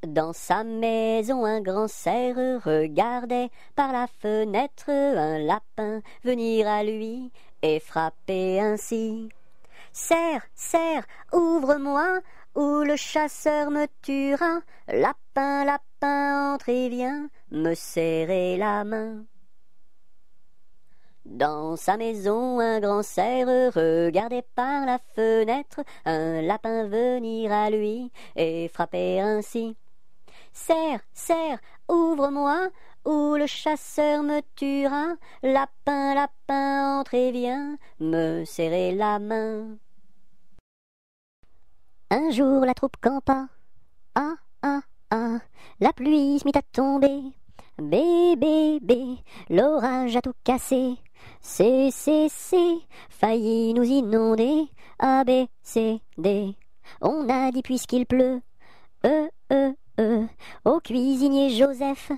Dans sa maison, un grand cerf regardait par la fenêtre un lapin venir à lui et frapper ainsi. Cerf, cerf, ouvre-moi, ou le chasseur me tuera. Lapin, lapin, entre et viens me serrer la main. Dans sa maison, un grand cerf regardait par la fenêtre un lapin venir à lui et frapper ainsi. Cerf, cerf, ouvre-moi, ou le chasseur me tuera. Lapin, lapin, entre et viens me serrer la main. Un jour la troupe campa. Ah, ah, ah, la pluie se mit à tomber. Bé, bé, bé, l'orage a tout cassé. C, failli nous inonder. A, B, C, D. On a dit puisqu'il pleut. Au cuisinier Joseph.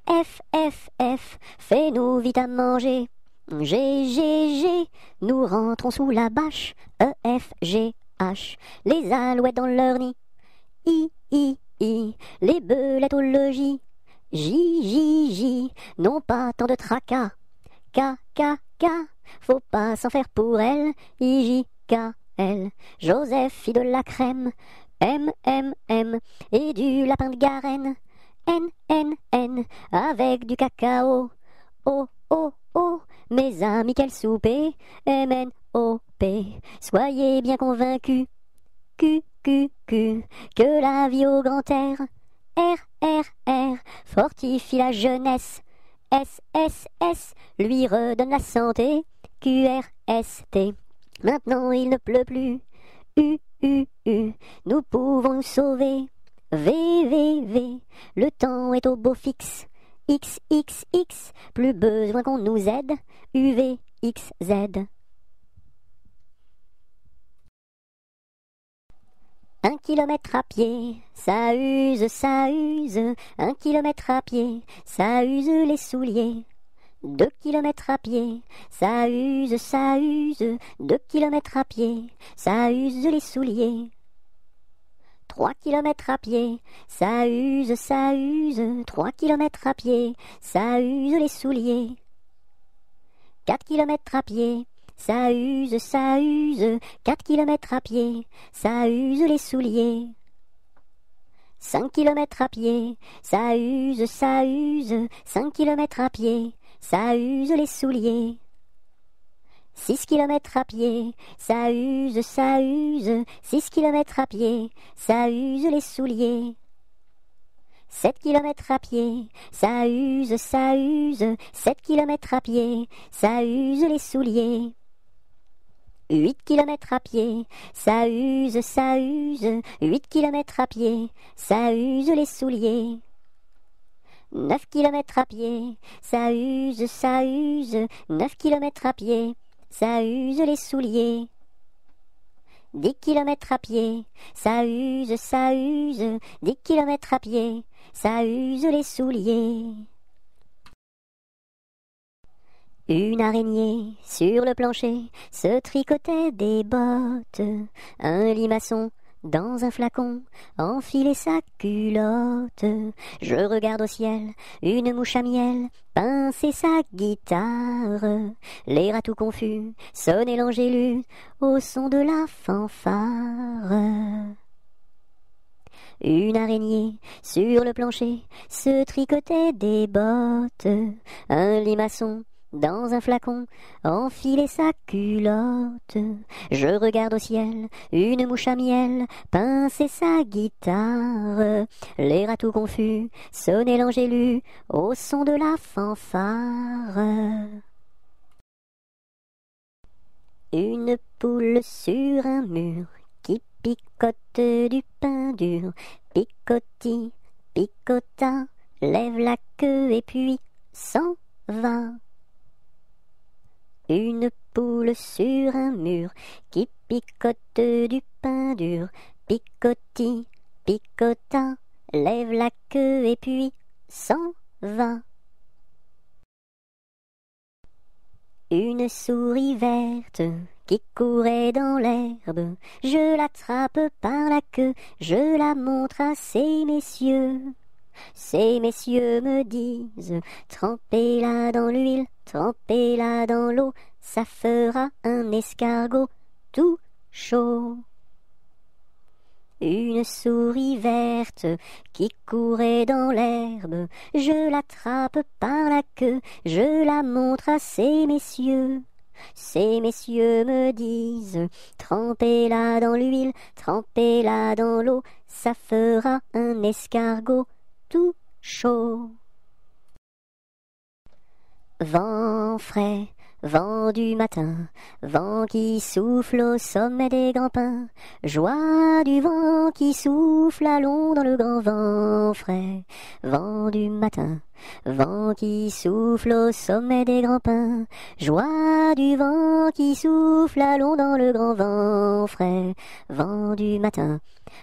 F, F, F, fais-nous vite à manger. G, G, G, nous rentrons sous la bâche. E, F, G, H, les alouettes dans leur nid. I, les belettes au logis. J, J, J, non pas tant de tracas. K, K, K, faut pas s'en faire pour elle. I, J, K, L, Joseph fit de la crème. M, M, M, et du lapin de Garenne. N, N, N, avec du cacao. O, O, O, mes amis, quel souper. M, N, O, P, soyez bien convaincus. Q, Q, Q, que la vie au grand air. R, R, R, fortifie la jeunesse. S, S, S, lui redonne la santé. Q, R, S, T, maintenant il ne pleut plus. U, U, U, nous pouvons nous sauver. V, V, V, le temps est au beau fixe. X, X, X, plus besoin qu'on nous aide. U, V, X, Z. 1 kilomètre à pied, ça use, ça use. 1 kilomètre à pied, ça use les souliers. 2 kilomètres à pied, ça use, ça use. 2 kilomètres à pied, ça use les souliers. 3 kilomètres à pied, ça use, ça use. 3 kilomètres à pied, ça use les souliers. 4 kilomètres à pied, ça use, ça use. 4 kilomètres à pied, ça use les souliers. 5 kilomètres à pied, ça use, ça use. 5 kilomètres à pied, ça use les souliers. 6 kilomètres à pied, ça use, ça use. 6 kilomètres à pied, ça use les souliers. 7 kilomètres à pied, ça use, ça use. 7 kilomètres à pied, ça use les souliers. 8 kilomètres à pied, ça use, ça use. 8 kilomètres à pied, ça use les souliers. 9 kilomètres à pied, ça use, ça use. 9 kilomètres à pied, ça use les souliers. 10 kilomètres à pied, ça use, ça use. 10 kilomètres à pied, ça use les souliers. Une araignée sur le plancher se tricotait des bottes. Un limaçon dans un flacon enfilait sa culotte. Je regarde au ciel, une mouche à miel pincer sa guitare. Les rats tout confus sonnaient l'angélus au son de la fanfare. Une araignée sur le plancher se tricotait des bottes. Un limaçon dans un flacon enfilait sa culotte. Je regarde au ciel, une mouche à miel pincer sa guitare. Les rats tout confus sonnaient l'angélus au son de la fanfare. Une poule sur un mur qui picote du pain dur. Picoti, picota, lève la queue et puis s'en va. Une poule sur un mur qui picote du pain dur. Picoti, picota, lève la queue et puis s'en va. Une souris verte qui courait dans l'herbe. Je l'attrape par la queue, je la montre à ces messieurs. Ces messieurs me disent, trempez-la dans l'huile, trempez-la dans l'eau, ça fera un escargot tout chaud. Une souris verte qui courait dans l'herbe, je l'attrape par la queue, je la montre à ces messieurs. Ces messieurs me disent, trempez-la dans l'huile, trempez-la dans l'eau, ça fera un escargot tout chaud. Vent frais, vent du matin, vent qui souffle au sommet des grands pins, joie du vent qui souffle, allons dans le grand vent frais. Vent du matin, vent qui souffle au sommet des grands pins, joie du vent qui souffle, allons dans le grand vent frais. Vent du matin,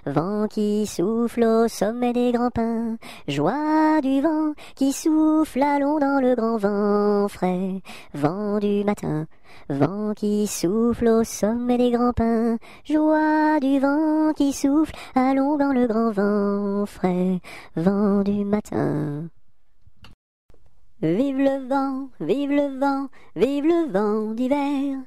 vent qui souffle au sommet des grands pins, joie du vent qui souffle, allons dans le grand vent frais. Vent du matin, vent qui souffle au sommet des grands pins, joie du vent qui souffle, allons dans le grand vent frais. Vent du matin. Vive le vent, vive le vent, vive le vent d'hiver,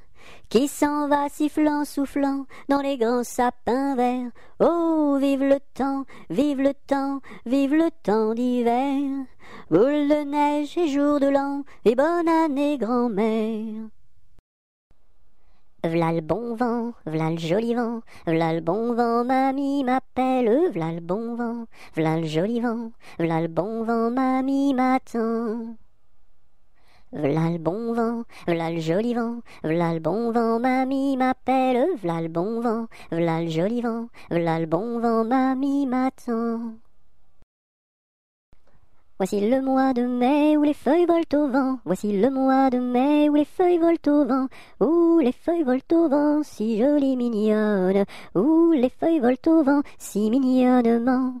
qui s'en va sifflant, soufflant dans les grands sapins verts. Oh, vive le temps, vive le temps, vive le temps d'hiver, boule de neige et jour de l'an, et bonne année grand-mère. V'là le bon vent, v'là le joli vent, v'là le bon vent, mamie m'appelle, v'là le bon vent, v'là le joli vent, v'là le bon vent, mamie m'attend. V'là le bon vent, v'là le joli vent, v'là le bon vent, mamie m'appelle, v'là le bon vent, v'là le joli vent, v'là le bon vent, mamie m'attend. Voici le mois de mai où les feuilles volent au vent, voici le mois de mai où les feuilles volent au vent, où les feuilles volent au vent, si jolies mignonnes, où les feuilles volent au vent, si mignonnement.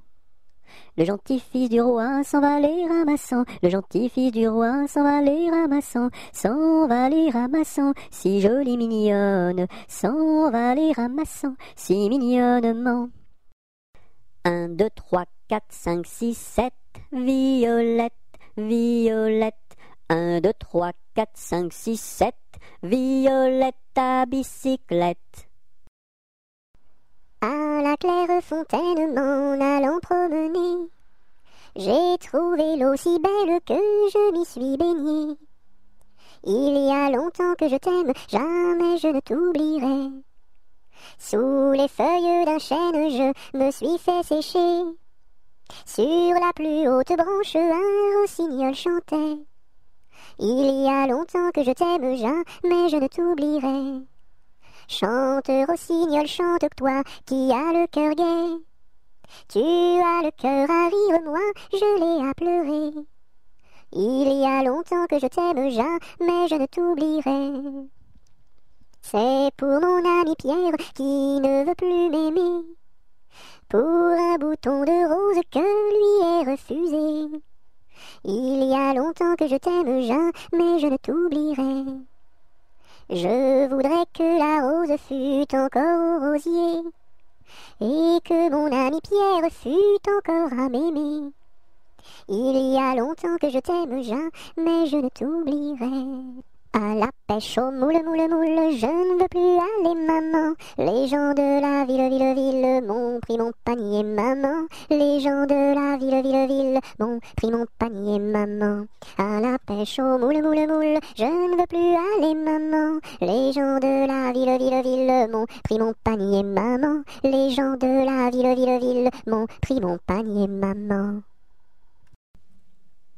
Le gentil fils du roi s'en va les ramassant, le gentil fils du roi s'en va les ramassant, s'en va les ramassant, si jolie mignonne, s'en va les ramassant, si mignonnement. 1, 2, 3, 4, 5, 6, 7, violette, violette. 1, 2, 3, 4, 5, 6, 7, violette à bicyclette. À la claire fontaine m'en allant promener, j'ai trouvé l'eau si belle que je m'y suis baignée. Il y a longtemps que je t'aime, jamais je ne t'oublierai. Sous les feuilles d'un chêne je me suis fait sécher. Sur la plus haute branche un rossignol chantait. Il y a longtemps que je t'aime, jamais je ne t'oublierai. Chante, rossignol, chante, toi qui as le cœur gai. Tu as le cœur à rire, moi je l'ai à pleurer. Il y a longtemps que je t'aime, jamais je ne t'oublierai. C'est pour mon ami Pierre qui ne veut plus m'aimer, pour un bouton de rose que lui est refusé. Il y a longtemps que je t'aime, jamais je ne t'oublierai. Je voudrais que la rose fût encore au rosier, et que mon ami Pierre fût encore à m'aimer. Il y a longtemps que je t'aime, jamais je ne t'oublierai. À la pêche au moule, moule, moule, je ne veux plus aller, maman. Les gens de la ville, ville, ville m'ont pris mon panier, maman. Les gens de la ville, ville, ville m'ont pris mon panier, maman. À la pêche au moule, moule, moule, je ne veux plus aller, maman. Les gens de la ville, ville, ville m'ont pris mon panier, maman. Les gens de la ville, ville, ville m'ont pris mon panier, maman.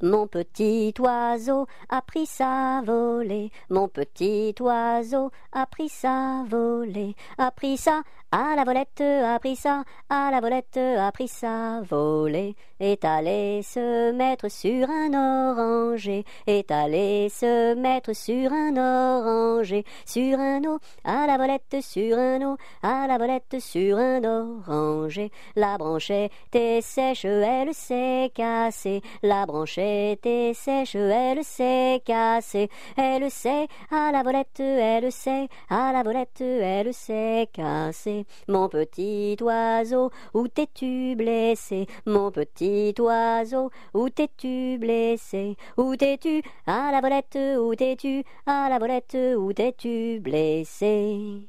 Mon petit oiseau a pris sa volée, mon petit oiseau a pris sa volée, a pris ça à la volette, a pris ça à la volette, a pris sa volée, est allé se mettre sur un oranger, est allé se mettre sur un oranger, sur un eau, à la volette, sur un eau, à la volette, sur un oranger. La branche était sèche, elle s'est cassée, la branche était sèche, elle s'est cassée. Elle s'est à la volette, elle s'est à la volette, elle s'est cassée. Mon petit oiseau, où t'es-tu blessé? Mon petit oiseau, où t'es-tu blessé? Où t'es-tu à la volette? Où t'es-tu à la volette? Où t'es-tu blessé?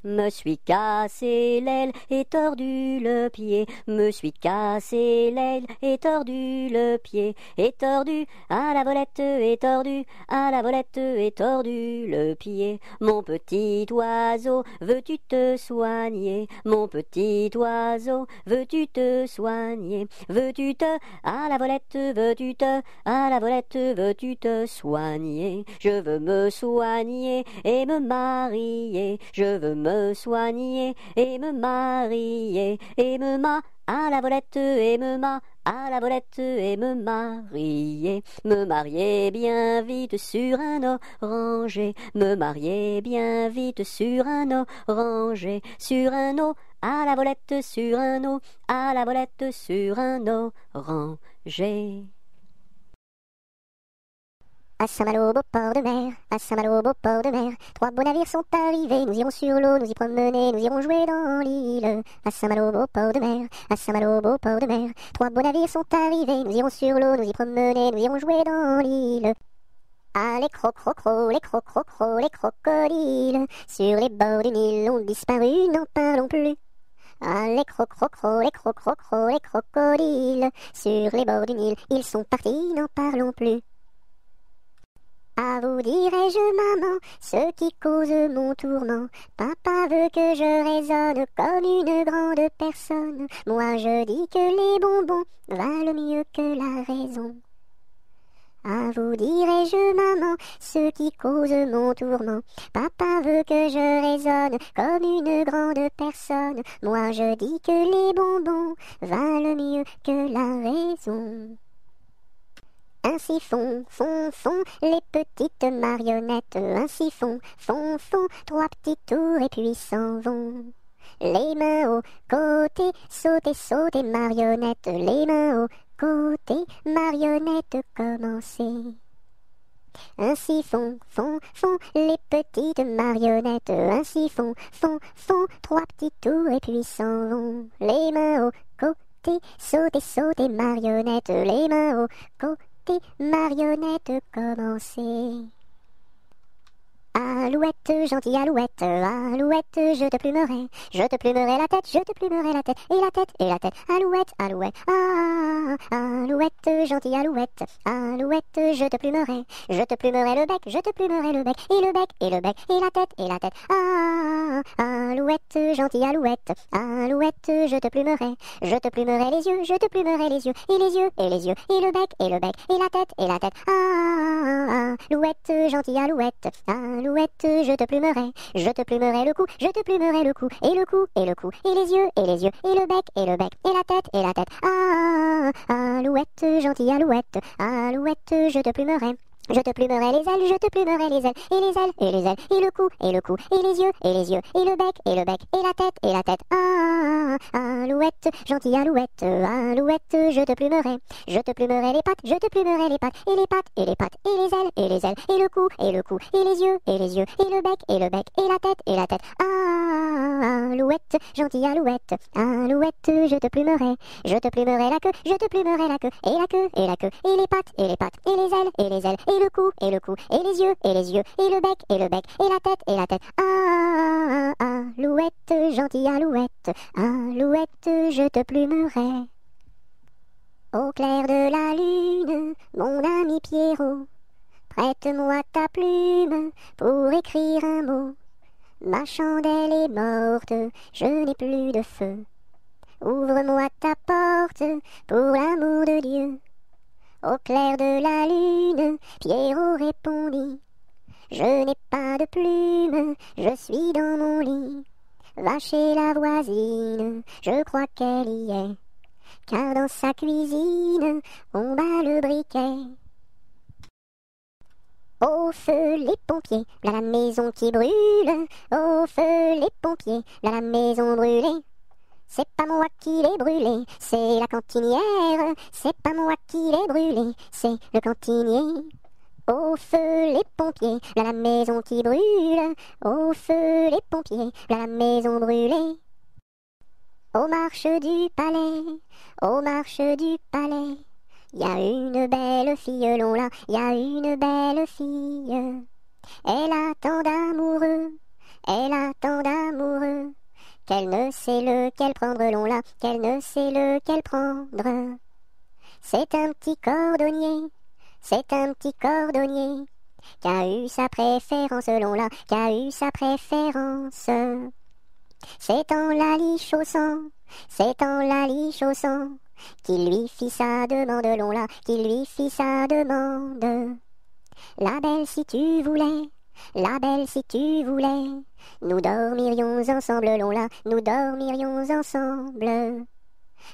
Me suis cassé l'aile et tordu le pied, me suis cassé l'aile et tordu le pied, et tordu à la volette, et tordu à la volette, et tordu le pied. Mon petit oiseau, veux-tu te soigner? Mon petit oiseau, veux-tu te soigner? Veux-tu te à la volette, veux-tu te à la volette, veux-tu te soigner? Je veux me soigner et me marier, je veux me soigner et me marier et me à la volette et me à la volette et me marier bien vite sur un oranger, me marier bien vite sur un oranger, sur un à la volette, sur un à la volette, sur un oranger. À Saint-Malo, beau port de mer, à Saint-Malo, beau port de mer, 3 beaux navires sont arrivés, nous irons sur l'eau, nous y promener, nous irons jouer dans l'île. À Saint-Malo, beau port de mer, à Saint-Malo, beau port de mer, 3 beaux navires sont arrivés, nous irons sur l'eau, nous y promener, nous irons jouer dans l'île. Ah, les crocrocros, les crocrocros, les crocodiles, sur les bords du Nil ont disparu, n'en parlons plus. Ah, les crocrocros, les crocrocros, les crocodiles, sur les bords du Nil, ils sont partis, n'en parlons plus. À vous dirai-je, maman, ce qui cause mon tourment. Papa veut que je raisonne comme une grande personne. Moi je dis que les bonbons valent mieux que la raison. À vous dirai-je, maman, ce qui cause mon tourment. Papa veut que je raisonne comme une grande personne. Moi je dis que les bonbons valent mieux que la raison. Ainsi font les petites marionnettes. Ainsi font 3 petits tours et puis s'en vont. Les mains au côté, sauter marionnettes. Les mains au côté, marionnettes commencez. Ainsi font les petites marionnettes. Ainsi font 3 petits tours et puis s'en vont. Les mains au côté, sauter marionnettes. Les mains au côté, marionnettes commencez. Alouette, gentille alouette, alouette, je te plumerai la tête, je te plumerai la tête, et la tête, alouette, alouette, alouette, gentille alouette, alouette, je te plumerai le bec, je te plumerai le bec, et le bec, et la tête, alouette, gentille alouette, alouette, je te plumerai les yeux, je te plumerai les yeux, et les yeux, et le bec, et la tête, alouette, gentille alouette, alouette, je te plumerai le cou, je te plumerai le cou, et le cou, et les yeux, et le bec, et la tête, alouette, gentille alouette, alouette, je te plumerai les ailes, je te plumerai les ailes, et les ailes, et le cou, et les yeux, et le bec, et la tête, alouette, gentille alouette, alouette, je te plumerai les pattes, je te plumerai les pattes, et les pattes, et les ailes, et le cou, et les yeux, et le bec, et la tête, alouette, gentille alouette, alouette, je te plumerai la queue, je te plumerai la queue, et la queue, et les pattes, et les ailes, et le cou, et les yeux, et le bec, et la tête, alouette, gentille alouette, alouette, je te plumerai. Au clair de la lune, mon ami Pierrot, prête-moi ta plume pour écrire un mot. Ma chandelle est morte, je n'ai plus de feu. Ouvre-moi ta porte pour l'amour de Dieu. Au clair de la lune, Pierrot répondit, je n'ai pas de plume, je suis dans mon lit. Va chez la voisine, je crois qu'elle y est, car dans sa cuisine, on bat le briquet. Au feu les pompiers, là la maison qui brûle, au feu les pompiers, là la maison brûlée. C'est pas moi qui l'ai brûlé, c'est la cantinière. C'est pas moi qui l'ai brûlé, c'est le cantinier. Au feu les pompiers, là la maison qui brûle. Au feu les pompiers, là la maison brûlée. Aux marches du palais, aux marches du palais, y a une belle fille, long là, y a une belle fille. Elle a tant d'amoureux, elle a tant d'amoureux, qu'elle ne sait lequel prendre, long là, qu'elle ne sait lequel prendre. C'est un petit cordonnier, c'est un petit cordonnier, qui a eu sa préférence, long là, qui a eu sa préférence. C'est en la lichaussant, c'est en la lichaussant, qu'il lui fit sa demande, long là, qu'il lui fit sa demande. La belle si tu voulais, la belle si tu voulais, nous dormirions ensemble, long là, nous dormirions ensemble.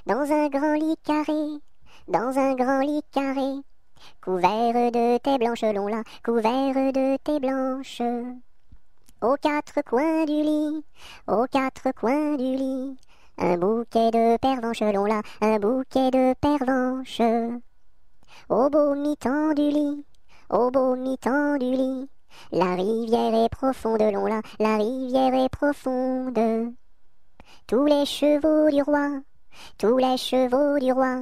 Dans un grand lit carré, dans un grand lit carré, couvert de tais blanches, long là, couvert de tais blanches. Aux quatre coins du lit, aux quatre coins du lit, un bouquet de pervenches, long là, un bouquet de pervenches. Au beau mi-temps du lit, au beau mi-temps du lit, la rivière est profonde, long là, la rivière est profonde. Tous les chevaux du roi, tous les chevaux du roi,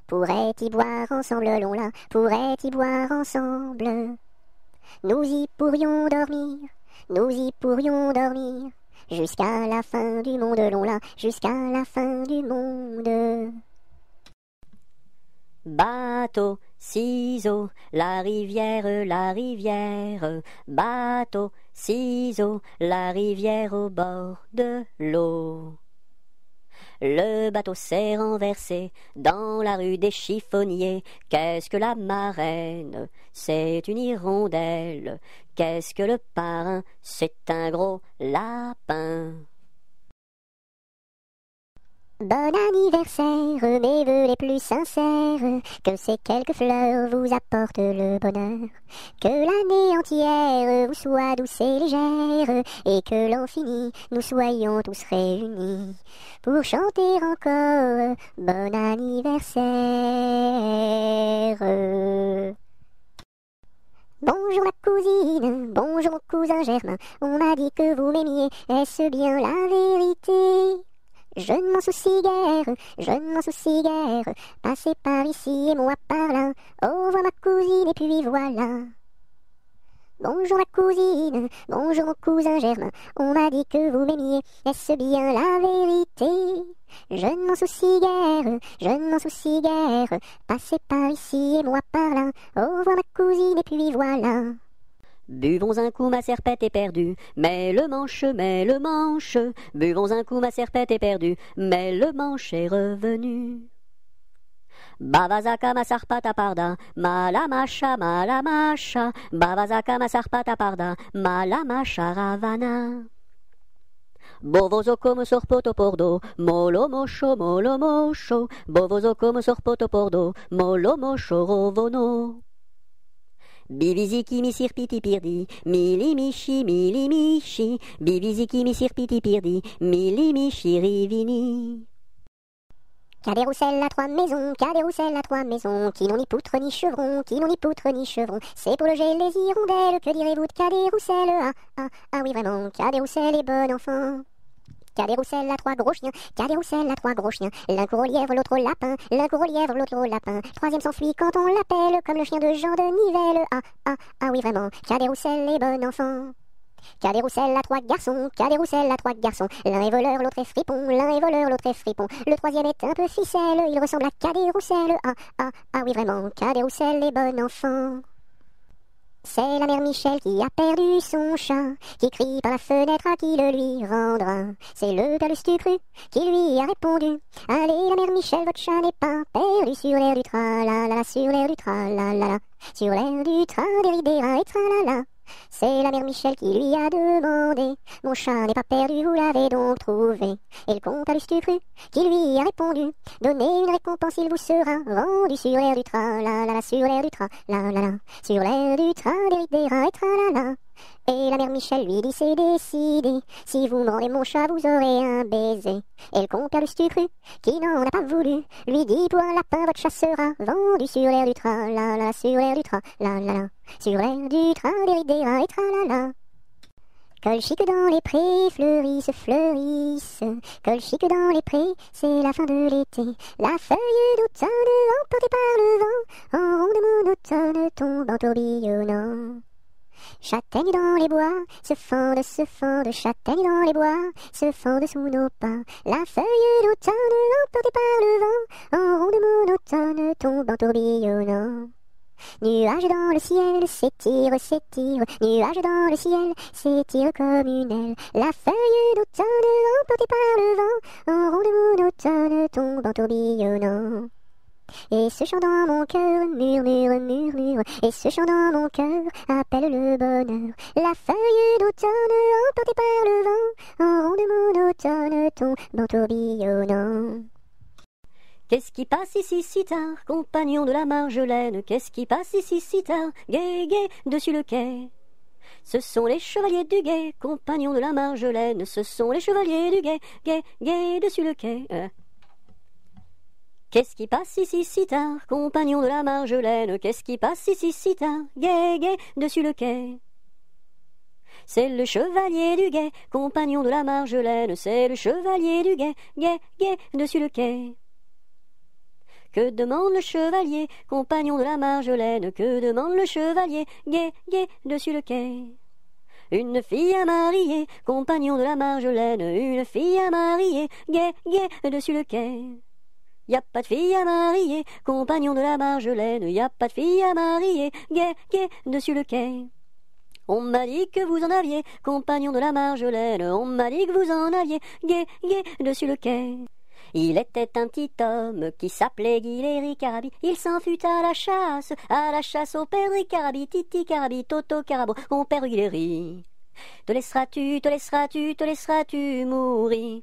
pourraient y boire ensemble, long là, pourraient y boire ensemble. Nous y pourrions dormir, nous y pourrions dormir, jusqu'à la fin du monde, long là, jusqu'à la fin du monde. Bateau, ciseaux, la rivière, bateau, ciseaux, la rivière au bord de l'eau. Le bateau s'est renversé dans la rue des chiffonniers. Qu'est-ce que la marraine? C'est une hirondelle. Qu'est-ce que le parrain? C'est un gros lapin. Bon anniversaire, mes vœux les plus sincères, que ces quelques fleurs vous apportent le bonheur, que l'année entière vous soit douce et légère, et que l'an fini, nous soyons tous réunis, pour chanter encore bon anniversaire. Bonjour ma cousine, bonjour mon cousin Germain, on m'a dit que vous m'aimiez, est-ce bien la vérité? Je ne m'en soucie guère, je ne m'en soucie guère, passez par ici et moi par là, au revoir ma cousine et puis voilà. Bonjour ma cousine, bonjour mon cousin Germain, on m'a dit que vous m'aimiez, est-ce bien la vérité? Je ne m'en soucie guère, je ne m'en soucie guère, passez par ici et moi par là, au revoir ma cousine et puis voilà. Buvons un coup, ma serpette est perdue, mais le manche, buvons un coup, ma serpette est perdue, mais le manche est revenu. Bavazaka ma sarpata parda, malamacha, bavazaka ma sarpata parda, malamacha ravana. Bovozo come sorpoto pordo, molo mosho, bovozo come sorpoto pordo, molo mosho rovono. Biviziki mi sirpiti pirdi, mili michi, biviziki mi sirpiti pirdi, mili michi rivini. Qu'a des rousselles à trois maisons, qu'a des rousselles à trois maisons, qui n'ont ni poutre ni chevron, qui n'ont ni poutre ni chevron, c'est pour loger les hirondelles, que direz-vous de qu'a des rousselles, ah oui vraiment, qu'a des rousselles et bon enfant. Qu'a des rousselles à trois gros chiens, qu'a des rousselles à trois gros chiens, l'un court au lièvre, l'autre au lapin, l'un court au lièvre, l'autre au lapin, troisième s'enfuit quand on l'appelle, comme le chien de Jean de Nivelle, ah oui vraiment, qu'a des rousselles et bon enfant. Qu'a des rousselles à trois garçons, qu'a des rousselles à trois garçons, l'un est voleur, l'autre est fripon, l'un est voleur, l'autre est fripon, le troisième est un peu ficelle, il ressemble à qu'a des rousselles, ah oui vraiment, qu'a des rousselles et bon enfant. C'est la mère Michel qui a perdu son chat, qui crie par la fenêtre à qui le lui rendra. C'est le père Lustucru qui lui a répondu: allez la mère Michel, votre chat n'est pas perdu sur l'air du tra-la-la, sur l'air du tra-la-la, sur l'air du tra-déridéra et tra-la-la. C'est la mère Michel qui lui a demandé: mon chat n'est pas perdu, vous l'avez donc trouvé? Et le comte à Lustucru qui lui a répondu: donnez une récompense, il vous sera rendu sur l'air du tra-la-la, sur l'air du tra-la-la, sur l'air du tra-déridéra et tra-la-la. Et la mère Michel lui dit c'est décidé, si vous mordez mon chat vous aurez un baiser. Et le compère Lustucru, qui n'en a pas voulu, lui dit pour un lapin votre chat sera vendu sur l'air du train, la la, sur l'air du train, la la la, sur l'air du train des rats et tra la la. Colchique dans les prés, fleurissent, fleurissent. Colchique dans les prés, c'est la fin de l'été. La feuille d'automne, emportée par le vent, en ronde monotone, tombe en tourbillonnant. Châtaignes dans les bois, se fendent, châtaignes dans les bois, se fendent sous nos pas. La feuille d'automne, emportée par le vent, en ronde monotone, tombe en tourbillonnant. Nuages dans le ciel, s'étire, s'étire, nuages dans le ciel, s'étire comme une aile. La feuille d'automne, emportée par le vent, en ronde monotone, tombe en tourbillonnant. Et ce chant dans mon cœur murmure, murmure, et ce chant dans mon cœur appelle le bonheur. La feuille d'automne, emportée par le vent, en ronde monotone, tombe en tourbillonnant. Qu'est-ce qui passe ici si tard, compagnon de la Marjolaine? Qu'est-ce qui passe ici si tard, gai, gai, dessus le quai? Ce sont les chevaliers du guet, compagnons de la Marjolaine. Ce sont les chevaliers du guet, gai, gai, dessus le quai. Qu'est-ce qui passe ici si tard, compagnons de la Marjolaine? Qu'est-ce qui passe ici si tard, gai, gai, dessus le quai? C'est le chevalier du guet, compagnon de la Marjolaine. C'est le chevalier du guet, gai, gai, dessus le quai. Que demande le chevalier, compagnon de la Marjolaine? Que demande le chevalier, gai, gai, dessus le quai? Une fille à marier, compagnon de la Marjolaine. Une fille à marier, gai, gai, dessus le quai. Y a pas de fille à marier, compagnon de la Marjolaine. Y a pas de fille à marier, gai, gai, dessus le quai. On m'a dit que vous en aviez, compagnon de la Marjolaine. On m'a dit que vous en aviez, gai, gai, dessus le quai. Il était un petit homme qui s'appelait Guiléry Carabi. Il s'en fut à la chasse au père Carabi, Titi Carabi, Toto Carabo, mon père Guiléry. Te laisseras-tu, te laisseras-tu, te laisseras-tu mourir?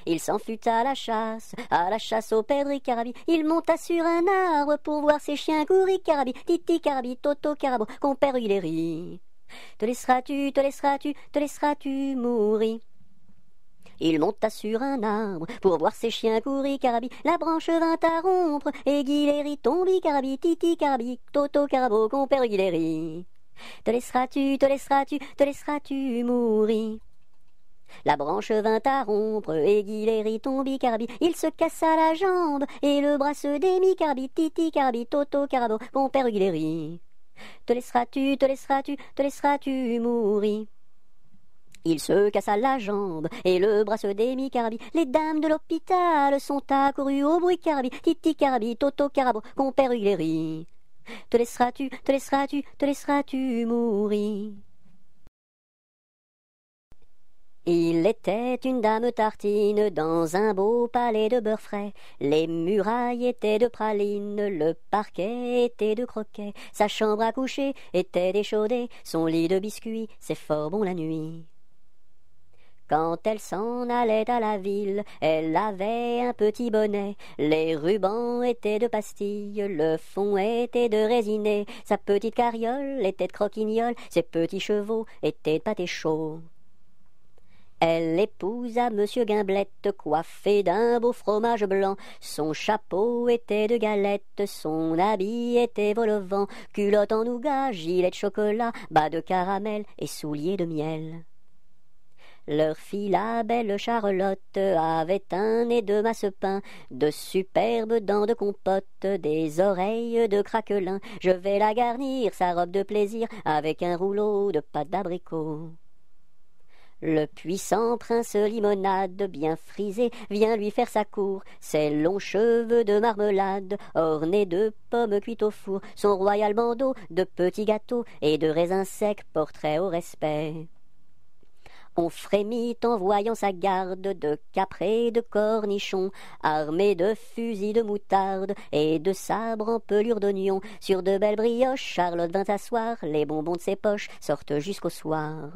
Il s'en fut à la chasse au père Carabi. Il monta sur un arbre pour voir ses chiens courir, Carabi, Titi Carabi, Toto Carabo, mon père Guiléry. Te laisseras-tu, te laisseras-tu, te laisseras-tu mourir? Il monta sur un arbre pour voir ses chiens courir, Carabi. La branche vint à rompre et Guiléry tombi, Carabi, Titi Carabi, Toto Carabo, compère Guiléry. Te laisseras-tu, te laisseras-tu, te laisseras-tu mourir? La branche vint à rompre et Guiléry tombi, Carabi. Il se cassa la jambe et le bras se démit, Carabi, Titi Carabi, Toto Carabo, compère Guiléry. Te laisseras-tu, te laisseras-tu, te laisseras-tu mourir? Il se cassa la jambe et le bras se démit, Carabi. Les dames de l'hôpital sont accourues au bruit, Carabi, Titi Carabi, Toto Carabo, compère Guiléry. Te laisseras-tu, te laisseras-tu, te laisseras-tu mourir? Il était une dame tartine dans un beau palais de beurre frais. Les murailles étaient de praline, le parquet était de croquet. Sa chambre à coucher était d'échaudée, son lit de biscuits, c'est fort bon la nuit. Quand elle s'en allait à la ville, elle avait un petit bonnet. Les rubans étaient de pastilles, le fond était de résiné. Sa petite carriole était de croquignole, ses petits chevaux étaient de pâté chaud. Elle épousa Monsieur Gimblette, coiffé d'un beau fromage blanc. Son chapeau était de galette, son habit était vol au vent. Culotte en nougat, gilet de chocolat, bas de caramel et souliers de miel. Leur fille, la belle Charlotte, avait un nez de massepain, de superbes dents de compote, des oreilles de craquelin. Je vais la garnir, sa robe de plaisir, avec un rouleau de pâte d'abricot. Le puissant prince Limonade, bien frisé, vient lui faire sa cour. Ses longs cheveux de marmelade, ornés de pommes cuites au four. Son royal bandeau de petits gâteaux et de raisins secs, portrait au respect. On frémit en voyant sa garde de caprés de cornichons, armés de fusils de moutarde et de sabres en pelure d'oignon. Sur de belles brioches, Charlotte vint s'asseoir, les bonbons de ses poches sortent jusqu'au soir.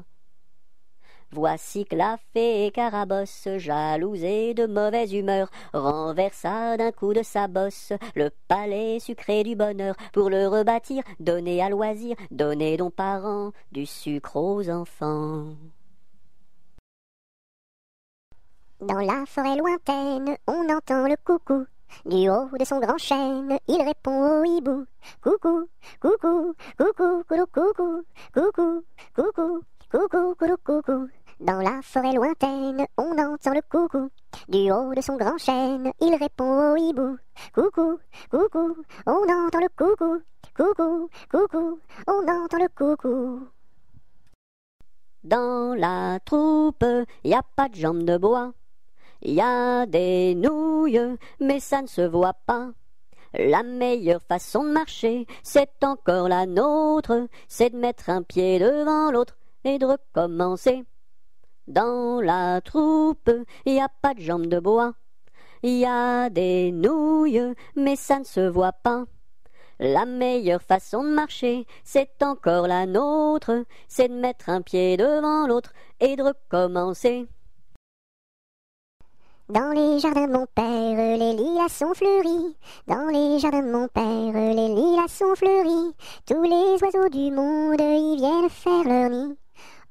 Voici que la fée Carabosse, jalouse et de mauvaise humeur, renversa d'un coup de sa bosse le palais sucré du bonheur. Pour le rebâtir, donnez à loisir, donnez donc parents du sucre aux enfants. Dans la forêt lointaine, on entend le coucou. Du haut de son grand chêne, il répond au hibou. Coucou, coucou, coucou, coucou, coucou, coucou, coucou, coucou, coucou, coucou. Dans la forêt lointaine, on entend le coucou. Du haut de son grand chêne, il répond au hibou. Coucou, coucou, on entend le coucou. Coucou, coucou, on entend le coucou. Dans la troupe, y a pas de jambes de bois. Y a des nouilles, mais ça ne se voit pas. La meilleure façon de marcher, c'est encore la nôtre, c'est de mettre un pied devant l'autre et de recommencer. Dans la troupe, y a pas de jambes de bois. Y a des nouilles, mais ça ne se voit pas. La meilleure façon de marcher, c'est encore la nôtre, c'est de mettre un pied devant l'autre et de recommencer. Dans les jardins de mon père, les lilas sont fleuris. Dans les jardins de mon père, les lilas sont fleuris. Tous les oiseaux du monde y viennent faire leur nid.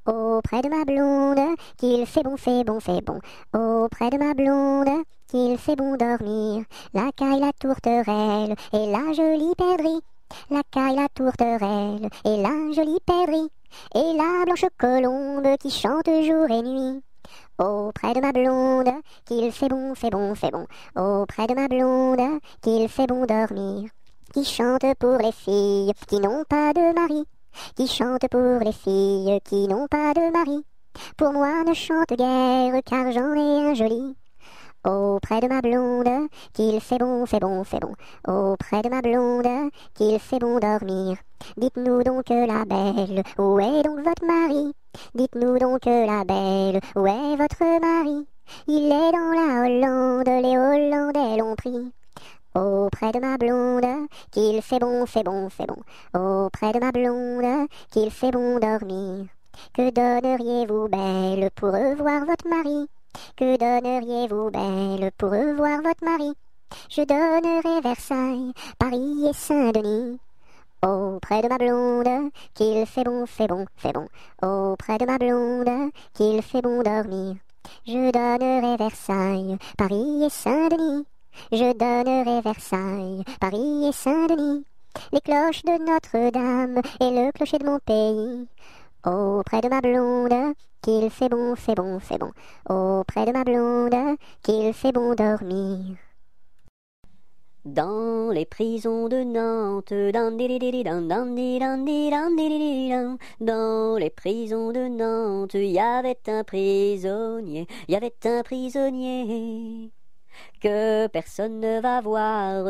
Auprès de ma blonde, qu'il fait bon, fait bon, fait bon. Auprès de ma blonde, qu'il fait bon dormir. La caille, la tourterelle et la jolie perdrix. La caille, la tourterelle et la jolie perdrix. Et la blanche colombe qui chante jour et nuit. Auprès de ma blonde, qu'il fait bon, fait bon, fait bon. Auprès de ma blonde, qu'il fait bon dormir. Qui chante pour les filles qui n'ont pas de mari. Qui chante pour les filles qui n'ont pas de mari. Pour moi ne chante guère car j'en ai un joli. Auprès de ma blonde, qu'il fait bon, fait bon, fait bon. Auprès de ma blonde, qu'il fait bon dormir. Dites-nous donc la belle, où est donc votre mari? Dites-nous donc la belle, où est votre mari? Il est dans la Hollande, les Hollandais l'ont pris. Auprès de ma blonde, qu'il fait bon, fait bon, fait bon. Auprès de ma blonde, qu'il fait bon dormir. Que donneriez-vous belle pour revoir votre mari? Que donneriez-vous belle pour revoir votre mari? Je donnerais Versailles, Paris et Saint-Denis. Auprès de ma blonde, qu'il fait bon, fait bon, fait bon. Auprès de ma blonde, qu'il fait bon dormir. Je donnerai Versailles, Paris et Saint-Denis. Je donnerai Versailles, Paris et Saint-Denis. Les cloches de Notre-Dame et le clocher de mon pays. Auprès de ma blonde, qu'il fait bon, fait bon, fait bon. Auprès de ma blonde, qu'il fait bon dormir. Dans les prisons de Nantes, dans les prisons de Nantes, y avait un prisonnier, que personne ne va voir,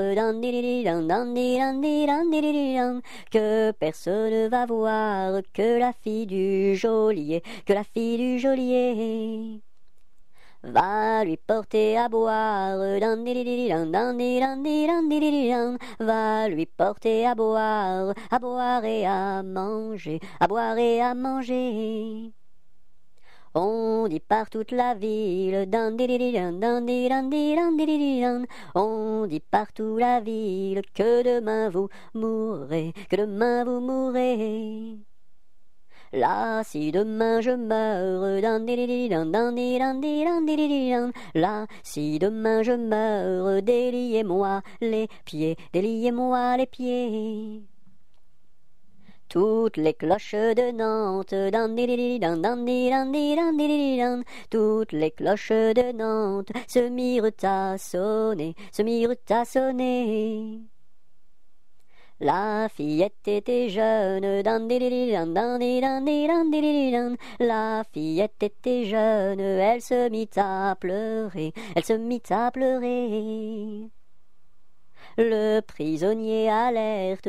que personne ne va voir, que la fille du geôlier, va lui porter à boire, va lui porter à boire et à manger, On dit par toute la ville, on dit partout la ville, que demain vous mourrez, Là, si demain je meurs, là, si demain je meurs, déliez-moi les pieds, Toutes les cloches de Nantes, toutes les cloches de Nantes se mirent à sonner, La fillette était jeune, la fillette était jeune, elle se mit à pleurer, Le prisonnier alerte,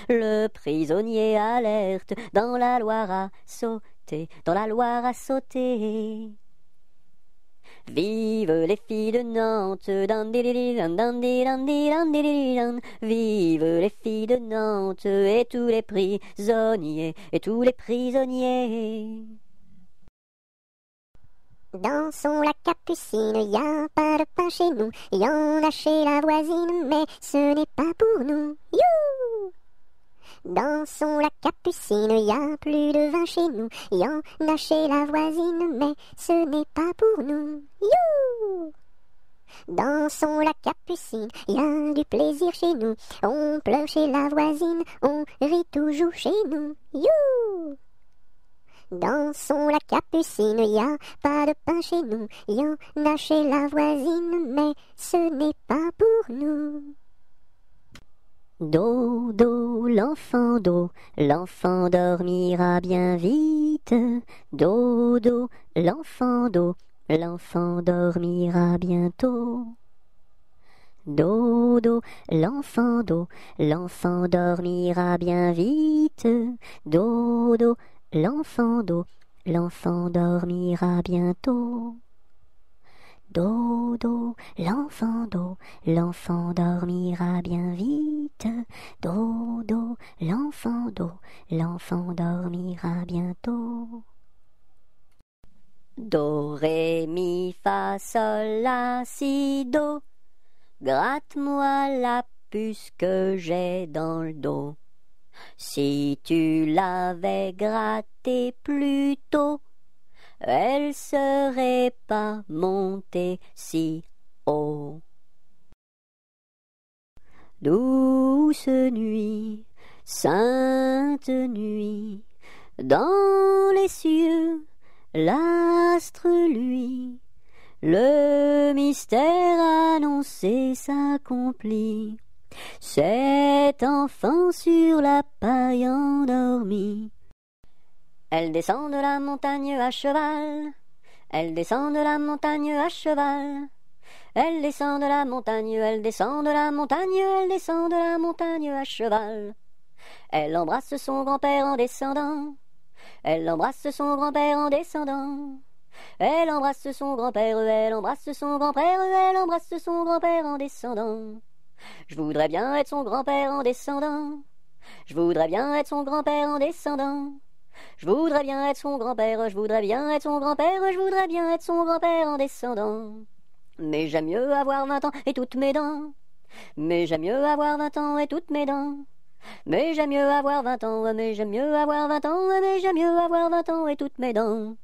le prisonnier alerte, dans la Loire à sauter, Vive les filles de Nantes, dandidididam, dandidam, dandididam. Vive les filles de Nantes et tous les prisonniers, et tous les prisonniers. Dansons la capucine, y a pas de pain chez nous, y en a chez la voisine, mais ce n'est pas pour nous. You! Dansons la capucine, y a plus de vin chez nous, y en a chez la voisine, mais ce n'est pas pour nous. You! Dansons la capucine, y a du plaisir chez nous, on pleure chez la voisine, on rit toujours chez nous. You! Dansons la capucine, y a pas de pain chez nous, y en a chez la voisine, mais ce n'est pas pour nous. Dodo, l'enfant dormira bien vite. Dodo, l'enfant dormira bientôt. Dodo, l'enfant dormira bien vite. Dodo, l'enfant dormira bientôt. Dodo, l'enfant dormira bien vite. Dodo, l'enfant dormira bientôt. Do, ré, mi, fa, sol, la, si, do. Gratte-moi la puce que j'ai dans le dos. Si tu l'avais grattée plus tôt, elle serait pas montée si haut. Douce nuit, sainte nuit, dans les cieux, l'astre luit, le mystère annoncé s'accomplit. Cet enfant sur la paille endormi. Elle descend de la montagne à cheval. Elle descend de la montagne à cheval. Elle descend de la montagne, elle descend de la montagne, elle descend de la montagne à cheval. Elle embrasse son grand-père en descendant. Elle embrasse son grand-père en descendant. Elle embrasse son grand-père, elle embrasse son grand-père, elle embrasse son grand-père en descendant. Je voudrais bien être son grand-père en descendant. Je voudrais bien être son grand-père en descendant. Je voudrais bien être son grand-père, je voudrais bien être son grand-père, je voudrais bien être son grand-père en descendant. Mais j'aime mieux avoir 20 ans et toutes mes dents. Mais j'aime mieux avoir 20 ans et toutes mes dents. Mais j'aime mieux avoir 20 ans, mais j'aime mieux avoir 20 ans, mais j'aime mieux avoir 20 ans et toutes mes dents.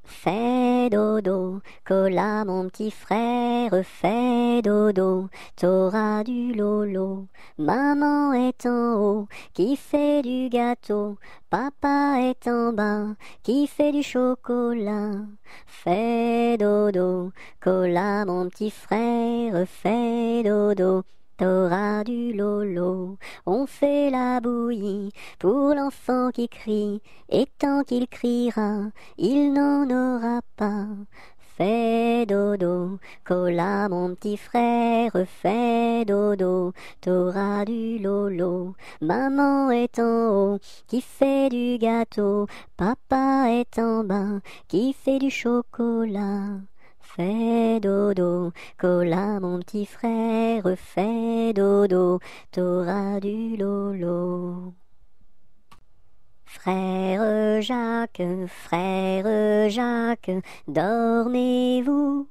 Fais dodo, cola mon petit frère, fais dodo, t'auras du lolo. Maman est en haut, qui fait du gâteau, papa est en bas, qui fait du chocolat. Fais dodo, cola mon petit frère, fais dodo, t'auras du lolo. On fait la bouillie pour l'enfant qui crie, et tant qu'il criera, il n'en aura pas. Fais dodo, cola mon petit frère, fais dodo, t'auras du lolo. Maman est en haut, qui fait du gâteau, papa est en bas, qui fait du chocolat. Fais dodo, cola mon petit frère, fais dodo, t'auras du lolo. Frère Jacques, dormez-vous,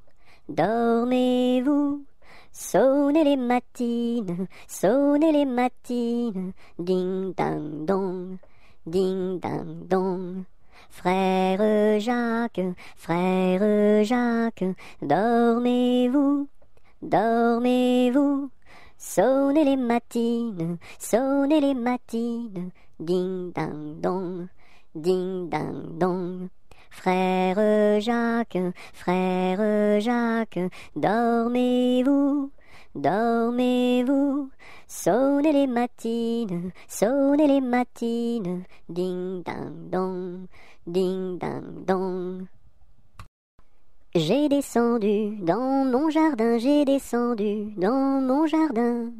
dormez-vous. Sonnez les matines, ding dang dong, ding dang dong. Frère Jacques, dormez-vous, dormez-vous. Sonnez les matines, ding dang dong, ding dang dong. Frère Jacques, dormez-vous, dormez-vous. Sonnez les matines, ding dang dong, ding dang dong. J'ai descendu dans mon jardin, j'ai descendu dans mon jardin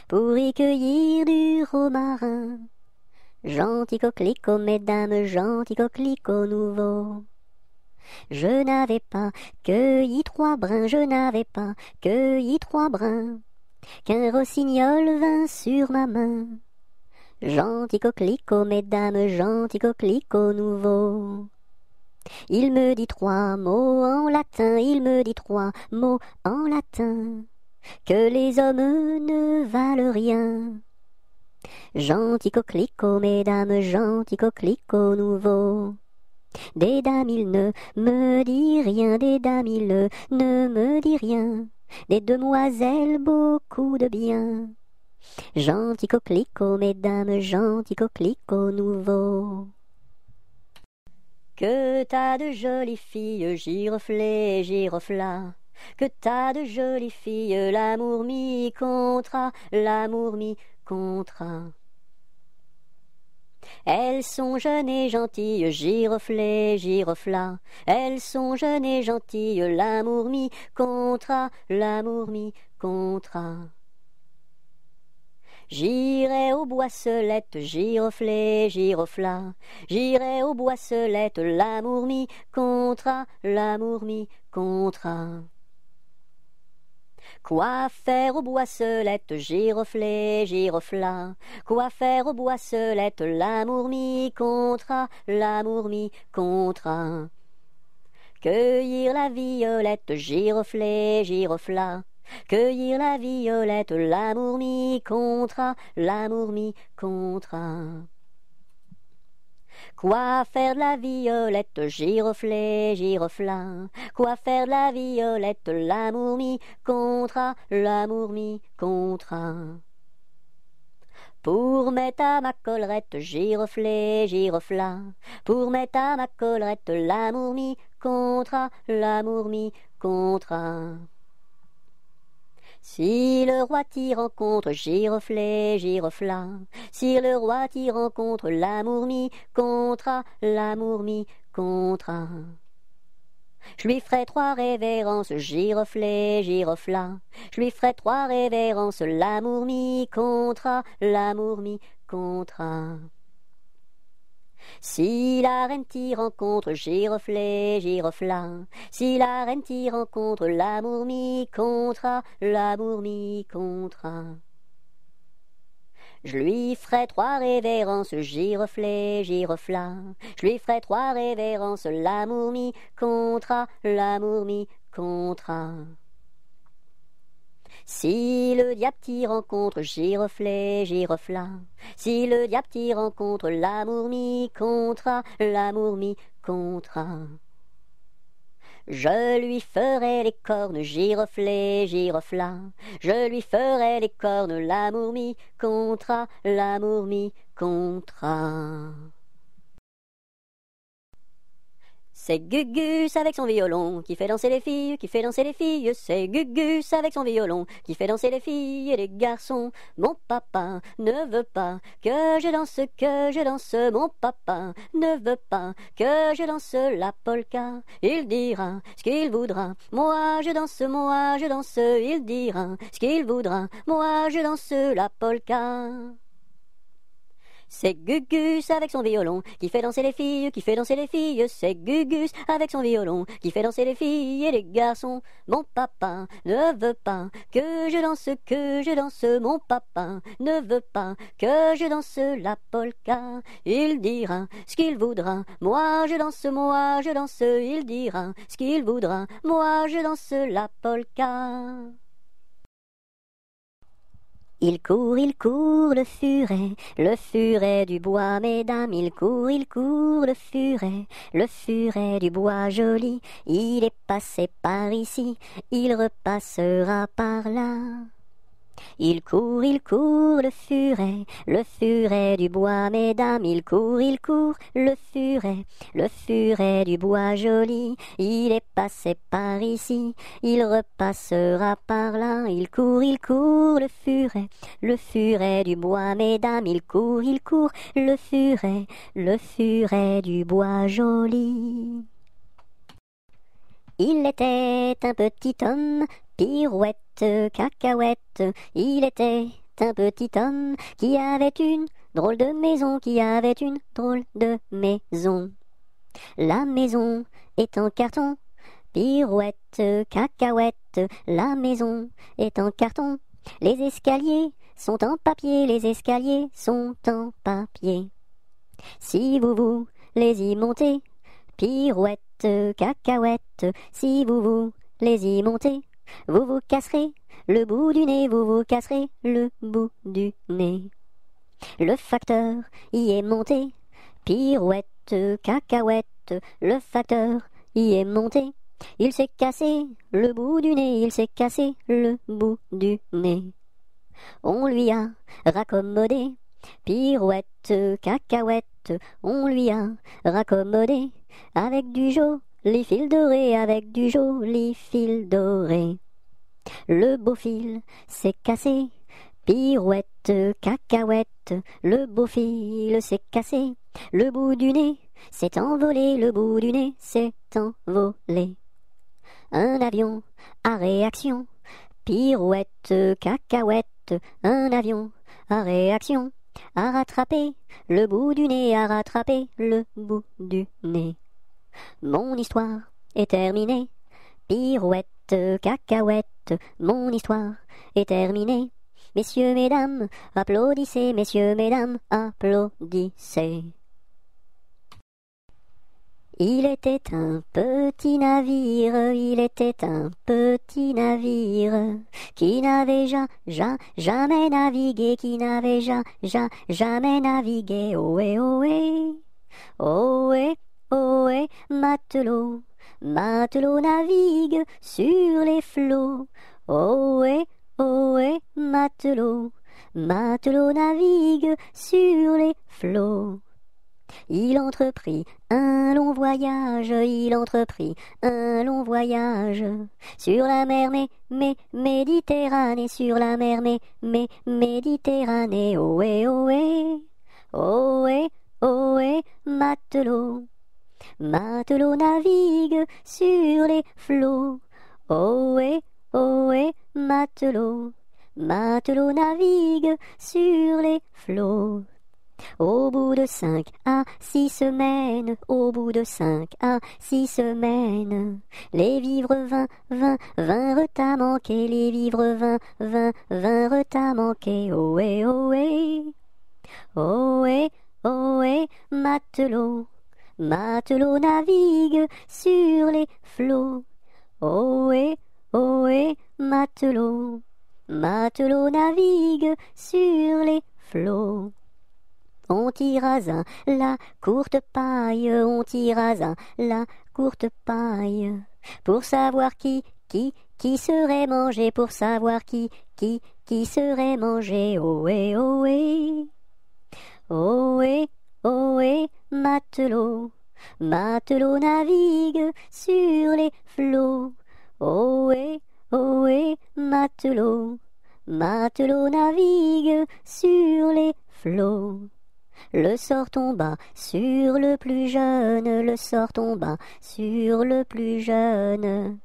pour y cueillir du romarin. Gentil coquelicot, mesdames, gentil coquelicot nouveau. Je n'avais pas cueilli 3 brins, je n'avais pas cueilli 3 brins, qu'un rossignol vint sur ma main. Gentil coquelicot, mesdames, gentil coquelicot nouveau. Il me dit 3 mots en latin, il me dit 3 mots en latin, que les hommes ne valent rien. Gentil coquelicot, mesdames, gentil coquelicot nouveau. Des dames il ne me dit rien, des dames il ne me dit rien, des demoiselles beaucoup de bien. Gentil coquelicot, mesdames, gentil coquelicot nouveau. Que t'as de jolies filles, giroflées, girofla, que t'as de jolies filles, l'amour mi contra, l'amour mi contra. Elles sont jeunes et gentilles, giroflées, girofla, elles sont jeunes et gentilles, l'amour mi contra, l'amour mi contra. J'irai aux boisselettes, giroflées, girofla, j'irai aux boisselettes, l'amour mi contra, l'amour mi contra. Quoi faire aux boisselettes, giroflées, girofla, quoi faire aux boisselettes, l'amour mi contra, l'amour mi contra. Cueillir la violette, giroflée, girofla, cueillir la violette, l'amour mi contra, l'amour mi contra. Quoi faire de la violette, giroflée, girofla, quoi faire de la violette, l'amour mi contra, l'amour mi contra. Pour mettre à ma collerette, giroflée, girofla, pour mettre à ma collerette, l'amour mi contra, l'amour mi contra. Si le roi t'y rencontre, giroflée, girofla, si le roi t'y rencontre, l'amour mi contra, l'amour mi contra. Je lui ferai 3 révérences, giroflée, girofla, je lui ferai 3 révérences, l'amour mi contra, l'amour mi contra. Si la reine t'y rencontre, giroflée, girofla, si la reine t'y rencontre, l'amour mi contra, l'amour mi contra. Je lui ferai 3 révérences, giroflée, girofla, je lui ferai 3 révérences, l'amour mi contra, l'amour mi contra. Si le diable t'y rencontre, giroflée, girofla, si le diable t'y rencontre, l'amour mi contra, l'amour mi contra. Je lui ferai les cornes, giroflée, girofla, je lui ferai les cornes, l'amour mi contra, l'amour mi contra. C'est Gugus avec son violon qui fait danser les filles, qui fait danser les filles. C'est Gugus avec son violon qui fait danser les filles et les garçons. Mon papa ne veut pas que je danse, que je danse. Mon papa ne veut pas que je danse la polka. Il dira ce qu'il voudra. Moi je danse, il dira ce qu'il voudra. Moi je danse la polka. C'est Gugus avec son violon qui fait danser les filles, qui fait danser les filles. C'est Gugus avec son violon qui fait danser les filles et les garçons. Mon papa ne veut pas que je danse, que je danse. Mon papa ne veut pas que je danse la polka. Il dira ce qu'il voudra. Moi je danse, il dira ce qu'il voudra. Moi je danse la polka. Il court, le furet du bois, mesdames, il court, le furet du bois joli. Il est passé par ici, il repassera par là. Il court, le furet du bois, mesdames, il court, le furet du bois joli. Il est passé par ici, il repassera par là. Il court, le furet du bois, mesdames, il court, le furet du bois joli. Il était un petit homme, pirouette, cacahuète, il était un petit homme qui avait une drôle de maison, qui avait une drôle de maison. La maison est en carton, pirouette, cacahuète, la maison est en carton. Les escaliers sont en papier, les escaliers sont en papier. Si vous voulez y monter, pirouette, cacahuète, si vous voulez y monter, vous vous casserez le bout du nez, vous vous casserez le bout du nez. Le facteur y est monté, pirouette, cacahuète, le facteur y est monté. Il s'est cassé le bout du nez, il s'est cassé le bout du nez. On lui a raccommodé, pirouette, cacahuète, on lui a raccommodé, avec du joli fil doré, avec du joli fil doré. Le beau fil s'est cassé, pirouette, cacahuète, le beau fil s'est cassé, le bout du nez s'est envolé, le bout du nez s'est envolé. Un avion à réaction, pirouette, cacahuète, un avion à réaction, à rattraper le bout du nez, à rattraper le bout du nez. Mon histoire est terminée, pirouette, cacahuète, mon histoire est terminée. Messieurs, mesdames, applaudissez, messieurs, mesdames, applaudissez. Il était un petit navire, il était un petit navire, qui n'avait jamais navigué, qui n'avait jamais navigué. Ohé, ohé, ohé, ohé, matelot, matelot navigue sur les flots. Ohé, ohé, matelot, matelot navigue sur les flots. Il entreprit un long voyage, il entreprit un long voyage, sur la mer Méditerranée, sur la mer Méditerranée. Ohé, ohé, ohé, ohé, matelot, matelot navigue sur les flots. Ohé, ohé, matelot, matelot navigue sur les flots. Au bout de 5 à 6 semaines, au bout de 5 à 6 semaines, les vivres vinrent à manquer, les vivres vinrent à manquer. Ohé, ohé, ohé, ohé, matelot, matelot navigue sur les flots. Ohé, ohé, matelot, matelot navigue sur les flots. On tirasa la courte paille, on tirasa la courte paille, pour savoir qui serait mangé, pour savoir qui serait mangé. Ohé, ohé, ohé, ohé, matelot, matelot navigue sur les flots. Ohé, ohé, matelot, matelot navigue sur les flots. Le sort tomba sur le plus jeune, le sort tomba sur le plus jeune.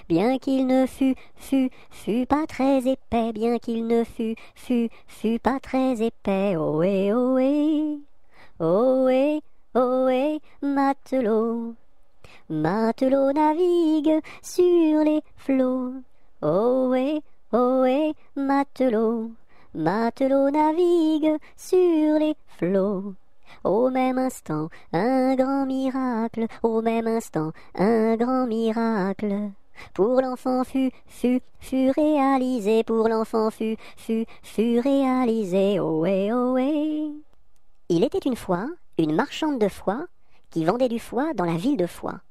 Bien qu'il ne fût pas très épais, bien qu'il ne fût pas très épais. Ohé, ohé, ohé, ohé, matelot, matelot navigue sur les flots. Ohé, ohé, matelot, matelot navigue sur les flots. Au même instant, un grand miracle, au même instant, un grand miracle. Pour l'enfant fut réalisé, pour l'enfant fut réalisé. Ohé, ohé. Il était une fois une marchande de foie qui vendait du foie dans la ville de Foix.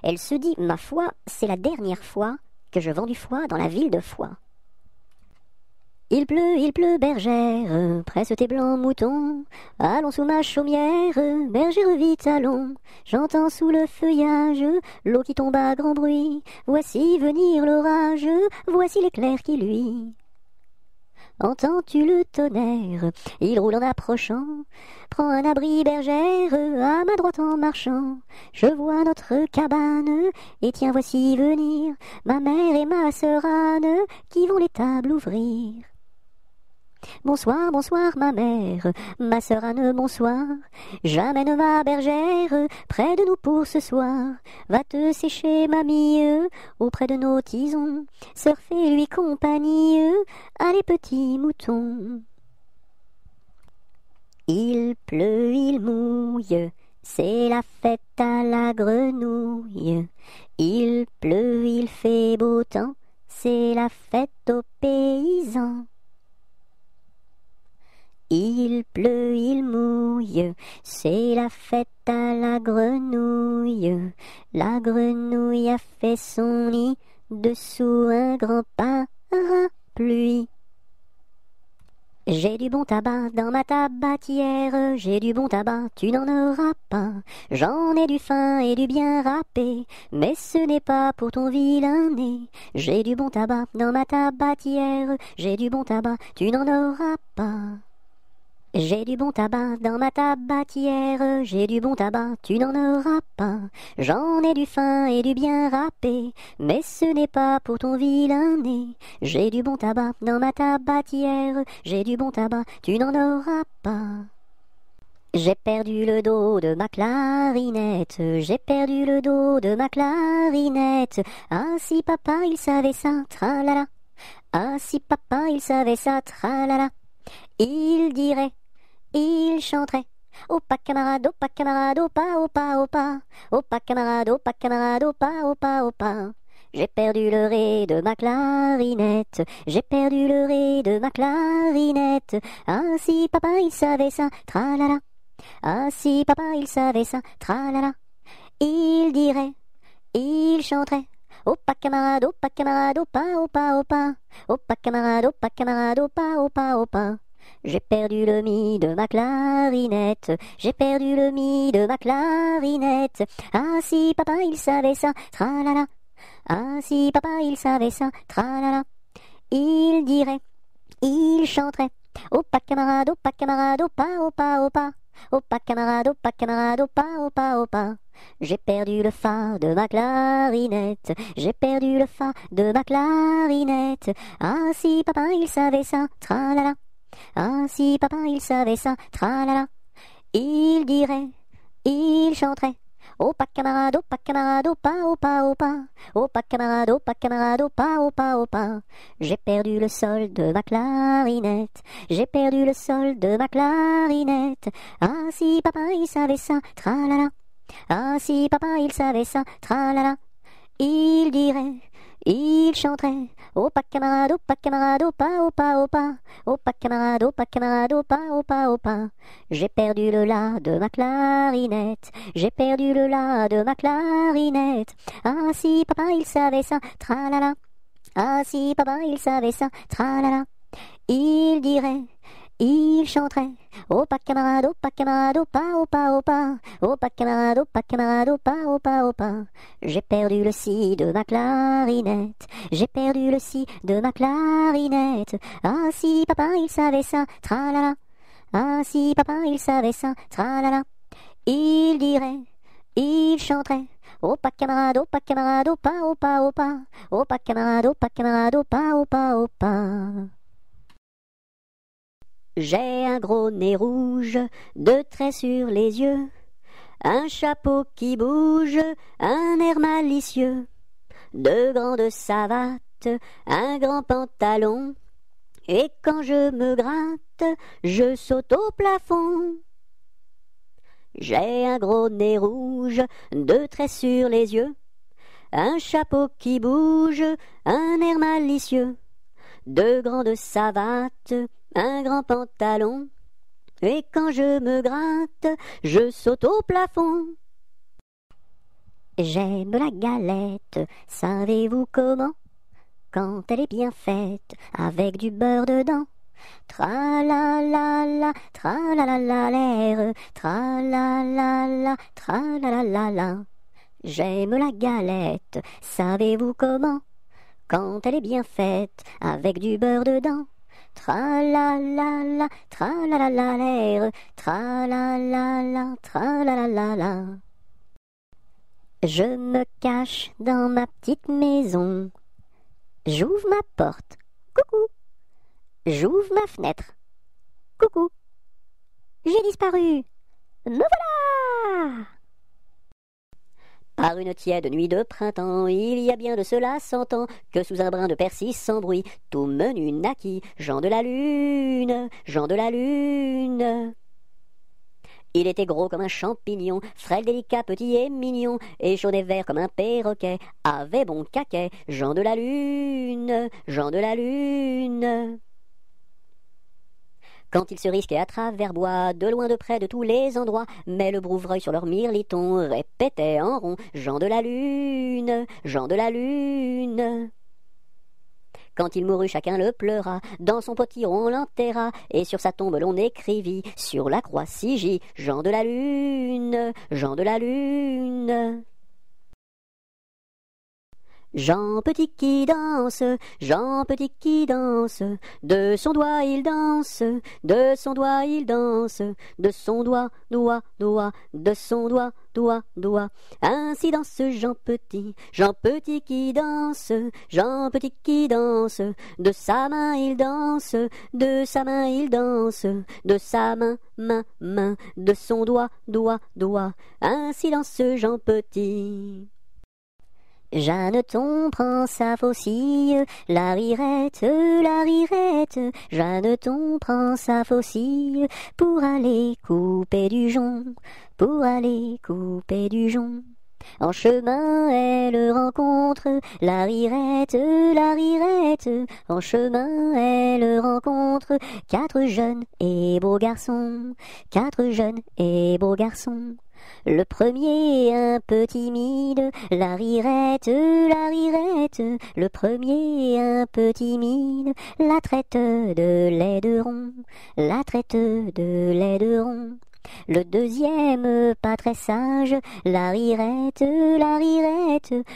Elle se dit, ma foi, c'est la dernière fois que je vends du foie dans la ville de Foix. Il pleut, bergère, presse tes blancs moutons, allons sous ma chaumière, bergère vite allons, j'entends sous le feuillage, l'eau qui tombe à grand bruit, voici venir l'orage, voici l'éclair qui luit. Entends-tu le tonnerre, il roule en approchant, prends un abri bergère, à ma droite en marchant, je vois notre cabane, et tiens voici venir, ma mère et ma sœur Anne, qui vont les tables ouvrir. Bonsoir, bonsoir ma mère, ma sœur Anne, bonsoir. J'amène ma bergère près de nous pour ce soir. Va te sécher mamie auprès de nos tisons. Sœur fais-lui compagnie, allez petits moutons. Il pleut, il mouille, c'est la fête à la grenouille. Il pleut, il fait beau temps, c'est la fête aux paysans. Il pleut, il mouille, c'est la fête à la grenouille. La grenouille a fait son nid dessous un grand parapluie. J'ai du bon tabac dans ma tabatière, j'ai du bon tabac, tu n'en auras pas. J'en ai du fin et du bien râpé, mais ce n'est pas pour ton vilain nez. J'ai du bon tabac dans ma tabatière, j'ai du bon tabac, tu n'en auras pas. J'ai du bon tabac dans ma tabatière, j'ai du bon tabac, tu n'en auras pas. J'en ai du fin et du bien râpé, mais ce n'est pas pour ton vilain nez. J'ai du bon tabac dans ma tabatière, j'ai du bon tabac, tu n'en auras pas. J'ai perdu le dos de ma clarinette, j'ai perdu le dos de ma clarinette. Ah si papa il savait ça, tralala. Ah si papa il savait ça, tralala. Il dirait, il chanterait. Opa camarade, opa camarade, opa, opa, opa. Opa camarade, opa camarade, opa, opa, opa. J'ai perdu le ré de ma clarinette, j'ai perdu le ré de ma clarinette. Ah si papa il savait ça, tralala. Ah si papa il savait ça, tralala. Il dirait, il chanterait. Opa camarade, opa, opa, opa. Opa camarade, opa, opa, opa. J'ai perdu le mi de ma clarinette, j'ai perdu le mi de ma clarinette. Ah si papa il savait ça, tralala. Ah si papa il savait ça, tralala. Il dirait, il chanterait. Opa camarade, opa, opa, opa. Opa camarade, opa, opa, opa. J'ai perdu le fa de ma clarinette, j'ai perdu le fa de ma clarinette. Ah si papa il savait ça, tralala. Ah si papa il savait ça, tralala. Il dirait, il chanterait. Opa camarade, opa, opa, opa. Opa camarade, opa, opa, opa. J'ai perdu le sol de ma clarinette, j'ai perdu le sol de ma clarinette. Ah si papa il savait ça, tralala. Ah si papa il savait ça, tralala. Il dirait, il chanterait. Opa camarade, opa, opa, opa. Opa camarade, opa, opa, opa. J'ai perdu le la de ma clarinette, j'ai perdu le la de ma clarinette. Ah si papa il savait ça, tralala. Ah si papa il savait ça, tralala. Il dirait, il chanterait. Opa camarade, opa, opa, opa. Opa camarade, opa, opa, opa. J'ai perdu le si de ma clarinette, j'ai perdu le si de ma clarinette. Ah si papa il savait ça, tralala. Ah si papa il savait ça, tralala. Il dirait, il chanterait. Opa camarade, opa, opa, opa. Opa camarade, opa, opa, opa. J'ai un gros nez rouge, deux traits sur les yeux, un chapeau qui bouge, un air malicieux, deux grandes savates, un grand pantalon, et quand je me gratte, je saute au plafond. J'ai un gros nez rouge, deux traits sur les yeux, un chapeau qui bouge, un air malicieux, deux grandes savates, un grand pantalon, et quand je me gratte, je saute au plafond. J'aime la galette, savez-vous comment? Quand elle est bien faite, avec du beurre dedans. Tra-la-la-la, tra-la-la-la-l'air, tra-la-la-la, tra-la-la-la-la. J'aime la galette, savez-vous comment? Quand elle est bien faite, avec du beurre dedans. Tra-la-la-la, tra-la-la-la-l'air, tra-la-la-la, tra-la-la-la-la. Je me cache dans ma petite maison. J'ouvre ma porte. Coucou. J'ouvre ma fenêtre. Coucou. J'ai disparu. Me voilà! Par une tiède nuit de printemps, il y a bien de cela 100 ans, que sous un brin de persil sans bruit, tout menu naquit, Jean de la Lune, Jean de la Lune. Il était gros comme un champignon, frêle, délicat, petit et mignon, et chaud et vert comme un perroquet, avait bon caquet, Jean de la Lune, Jean de la Lune. Quand ils se risquaient à travers bois, de loin de près de tous les endroits, mais le brouvreuil sur leur mirliton répétait en rond Jean de la Lune, Jean de la Lune. Quand il mourut, chacun le pleura, dans son potiron on l'enterra, et sur sa tombe l'on écrivit, sur la croix sigit, Jean de la Lune, Jean de la Lune. Jean Petit qui danse, Jean Petit qui danse, de son doigt il danse, de son doigt il danse, de son doigt, doigt, doigt, de son doigt, doigt, doigt. Ainsi danse Jean Petit qui danse, Jean Petit qui danse, de sa main il danse, de sa main il danse, de sa main, main, main, de son doigt, doigt, doigt. Ainsi danse Jean Petit. Jeanneton prend sa faucille, la rirette, Jeanneton prend sa faucille, pour aller couper du jonc, pour aller couper du jonc. En chemin, elle rencontre la rirette, en chemin, elle rencontre 4 jeunes et beaux garçons, 4 jeunes et beaux garçons. Le premier un peu timide, la rirette, le premier un peu timide, la traite de laideron, la traite de laideron. Le deuxième pas très sage, la rirette,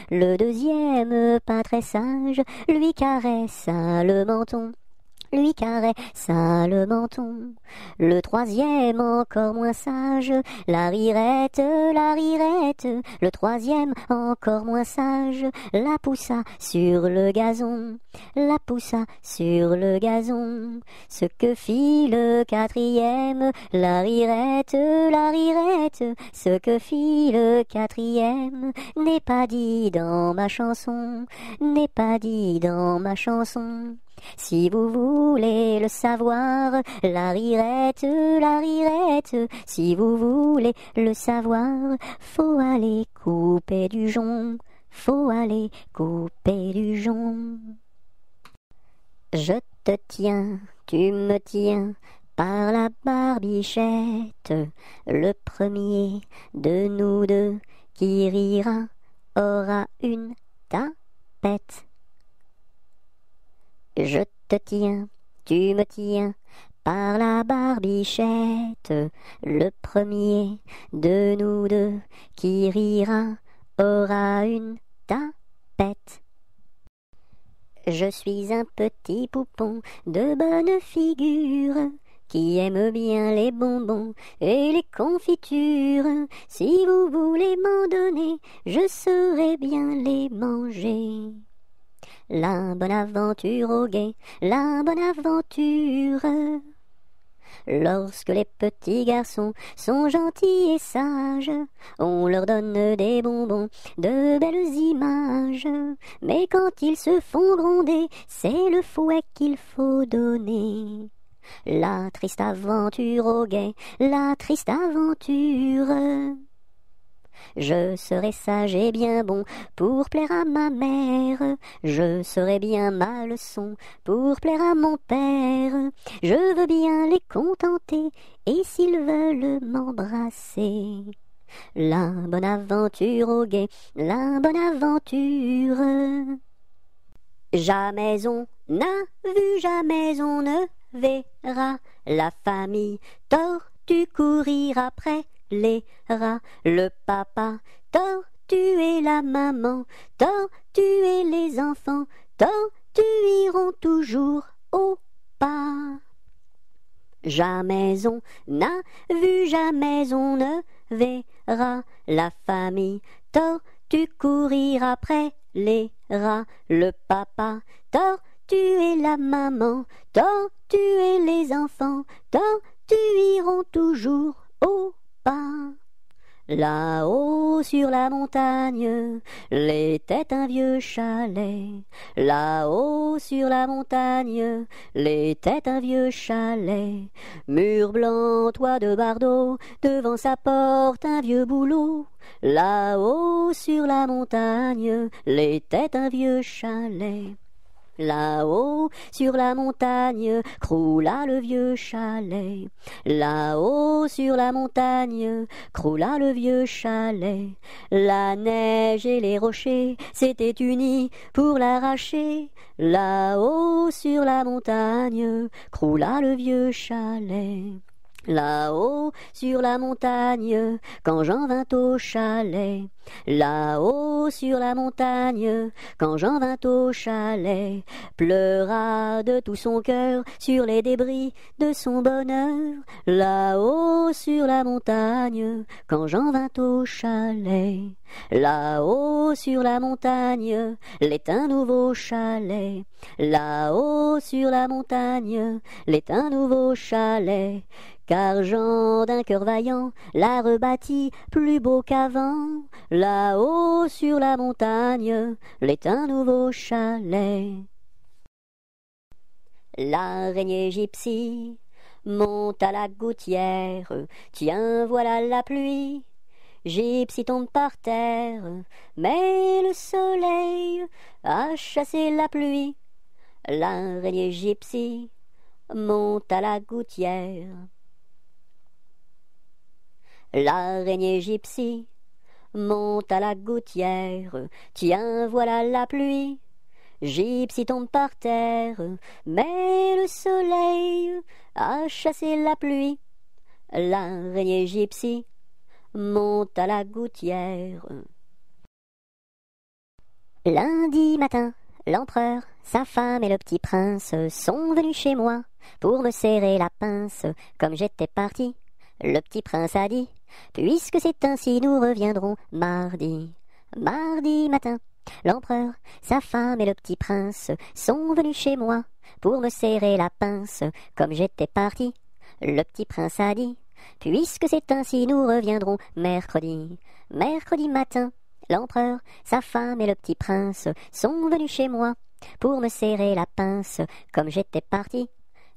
le deuxième pas très sage, lui caressa le menton, lui caressa le menton. Le troisième encore moins sage, la rirette, le troisième encore moins sage, la poussa sur le gazon, la poussa sur le gazon. Ce que fit le quatrième, la rirette, ce que fit le quatrième, n'est pas dit dans ma chanson, n'est pas dit dans ma chanson. Si vous voulez le savoir, la rirette, si vous voulez le savoir, faut aller couper du jonc, faut aller couper du jonc. Je te tiens, tu me tiens, par la barbichette, le premier de nous deux qui rira aura une tapette. Je te tiens, tu me tiens, par la barbichette, le premier de nous deux qui rira aura une tapette. Je suis un petit poupon de bonne figure, qui aime bien les bonbons et les confitures. Si vous voulez m'en donner, je saurai bien les manger. La bonne aventure au guet, la bonne aventure. Lorsque les petits garçons sont gentils et sages, on leur donne des bonbons, de belles images. Mais quand ils se font gronder, c'est le fouet qu'il faut donner. La triste aventure au guet, la triste aventure. Je serai sage et bien bon pour plaire à ma mère, je serai bien ma leçon pour plaire à mon père. Je veux bien les contenter et s'ils veulent m'embrasser. La bonne aventure au guet, la bonne aventure. Jamais on n'a vu, jamais on ne verra la famille tortue courir après les rats, le papa tortue et la maman tortue et les enfants tortues iront toujours au pas. Jamais on n'a vu, jamais on ne verra la famille tortue courir après les rats, le papa tortue tortues et la maman, tortues et les enfants, tortues iront toujours au pas. Là-haut sur la montagne, l'était un vieux chalet. Là-haut sur la montagne, l'était un vieux chalet. Mur blanc, toit de bardeaux, devant sa porte un vieux bouleau. Là-haut sur la montagne, l'était un vieux chalet. Là-haut, sur la montagne, croula le vieux chalet. Là-haut, sur la montagne, croula le vieux chalet. La neige et les rochers s'étaient unis pour l'arracher. Là-haut, sur la montagne, croula le vieux chalet. Là-haut, sur la montagne, quand Jean vint au chalet. Là-haut, sur la montagne, quand Jean vint au chalet, pleura de tout son cœur sur les débris de son bonheur. Là-haut, sur la montagne, quand Jean vint au chalet. Là-haut, sur la montagne, l'est un nouveau chalet. Là-haut, sur la montagne, l'est un nouveau chalet. Car Jean d'un cœur vaillant l'a rebâti plus beau qu'avant. Là-haut sur la montagne, l'est un nouveau chalet. L'araignée gypsy monte à la gouttière. Tiens, voilà la pluie. Gypsy tombe par terre, mais le soleil a chassé la pluie. L'araignée gypsy monte à la gouttière. L'araignée gypsy monte à la gouttière. Tiens, voilà la pluie. Gypsy tombe par terre, mais le soleil a chassé la pluie. L'araignée gypsy monte à la gouttière. Lundi matin, l'empereur, sa femme et le petit prince sont venus chez moi pour me serrer la pince. Comme j'étais parti, le petit prince a dit: puisque c'est ainsi, nous reviendrons mardi. Mardi matin, l'empereur, sa femme et le petit prince sont venus chez moi pour me serrer la pince. Comme j'étais parti, le petit prince a dit: puisque c'est ainsi, nous reviendrons mercredi. Mercredi matin, l'empereur, sa femme et le petit prince sont venus chez moi pour me serrer la pince. Comme j'étais parti,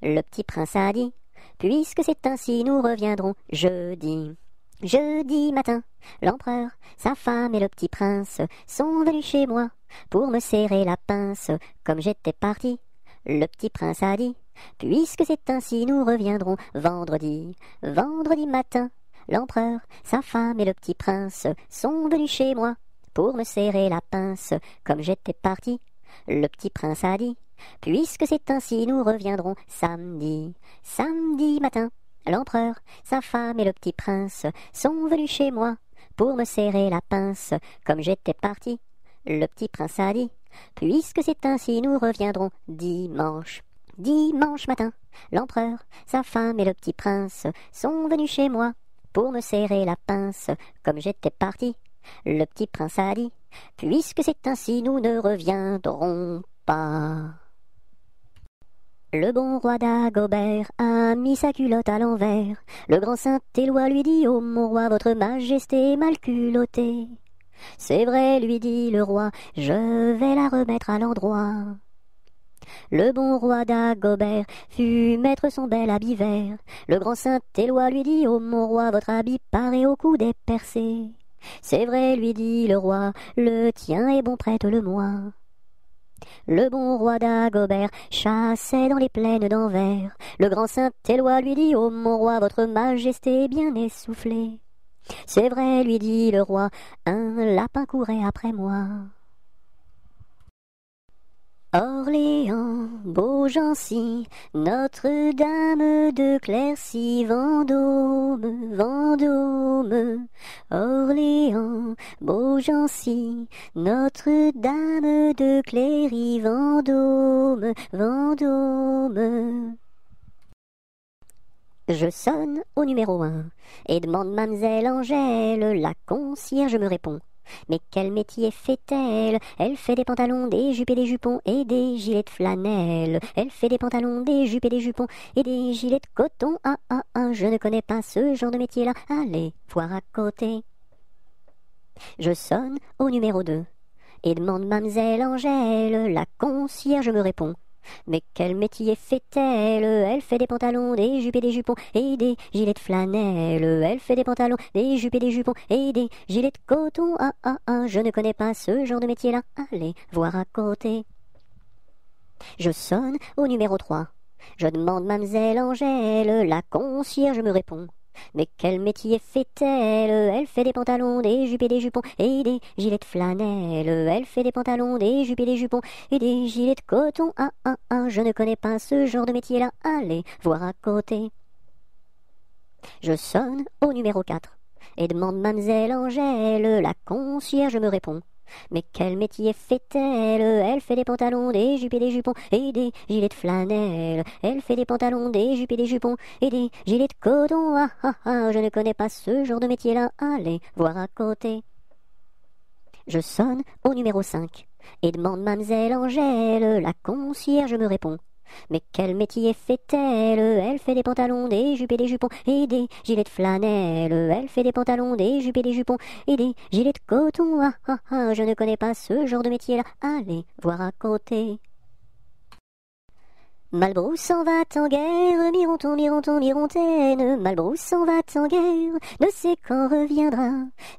le petit prince a dit: puisque c'est ainsi, nous reviendrons jeudi. Jeudi matin, l'empereur, sa femme et le petit prince sont venus chez moi pour me serrer la pince. Comme j'étais parti, le petit prince a dit: puisque c'est ainsi, nous reviendrons vendredi. Vendredi matin, l'empereur, sa femme et le petit prince sont venus chez moi pour me serrer la pince. Comme j'étais parti, le petit prince a dit: puisque c'est ainsi, nous reviendrons samedi. Samedi matin, l'empereur, sa femme et le petit prince sont venus chez moi pour me serrer la pince. Comme j'étais parti, le petit prince a dit: puisque c'est ainsi, nous reviendrons dimanche. Dimanche matin, l'empereur, sa femme et le petit prince sont venus chez moi pour me serrer la pince. Comme j'étais parti, le petit prince a dit: puisque c'est ainsi, nous ne reviendrons pas. Le bon roi Dagobert a mis sa culotte à l'envers. Le grand Saint-Éloi lui dit: ô mon roi, votre majesté est mal culottée. C'est vrai, lui dit le roi, je vais la remettre à l'endroit. Le bon roi Dagobert fut mettre son bel habit vert. Le grand Saint-Éloi lui dit: ô mon roi, votre habit paraît au cou des percés. C'est vrai, lui dit le roi, le tien est bon, prête-le-moi. Le bon roi Dagobert chassait dans les plaines d'Anvers. Le grand Saint-Éloi lui dit: ô mon roi, votre majesté est bien essoufflée. C'est vrai, lui dit le roi, un lapin courait après moi. Orléans, Beaugency, Notre-Dame de Clercy, Vendôme, Vendôme. Orléans, Beaugency, Notre-Dame de Cléry, Vendôme, Vendôme. Je sonne au numéro 1 et demande mademoiselle Angèle. La concierge me répond: Mais quel métier fait-elle? Elle fait des pantalons, des jupes et des jupons et des gilets de flanelle. Elle fait des pantalons, des jupes et des jupons et des gilets de coton. Ah ah ah, je ne connais pas ce genre de métier-là. Allez voir à côté. Je sonne au numéro 2 et demande Mademoiselle Angèle. La concierge me répond. Mais quel métier fait-elle? Elle fait des pantalons, des jupes et des jupons et des gilets de flanelle. Elle fait des pantalons, des jupes et des jupons et des gilets de coton. Ah ah ah, je ne connais pas ce genre de métier-là. Allez voir à côté. Je sonne au numéro 3. Je demande Mademoiselle Angèle. La concierge me répond. Mais quel métier fait-elle? Elle fait des pantalons, des jupes et des jupons et des gilets de flanelle. Elle fait des pantalons, des jupes et des jupons et des gilets de coton. Ah ah ah, je ne connais pas ce genre de métier-là. Allez voir à côté. Je sonne au numéro 4 et demande Mademoiselle Angèle. La concierge me répond. Mais quel métier fait-elle? Elle fait des pantalons, des jupes et des jupons et des gilets de flanelle. Elle fait des pantalons, des jupes et des jupons et des gilets de coton. Ah ah ah, je ne connais pas ce genre de métier-là. Allez voir à côté. Je sonne au numéro 5 et demande Mademoiselle Angèle. La concierge me répond. Mais quel métier fait-elle? Elle fait des pantalons, des jupes et des jupons et des gilets de flanelle. Elle fait des pantalons, des jupes et des jupons et des gilets de coton. Ah ah ah, je ne connais pas ce genre de métier-là. Allez voir à côté. Malbrousse s'en va en guerre, Mironton, Mironton, Mirontaine. Malbrousse s'en va en guerre, ne sait quand reviendra,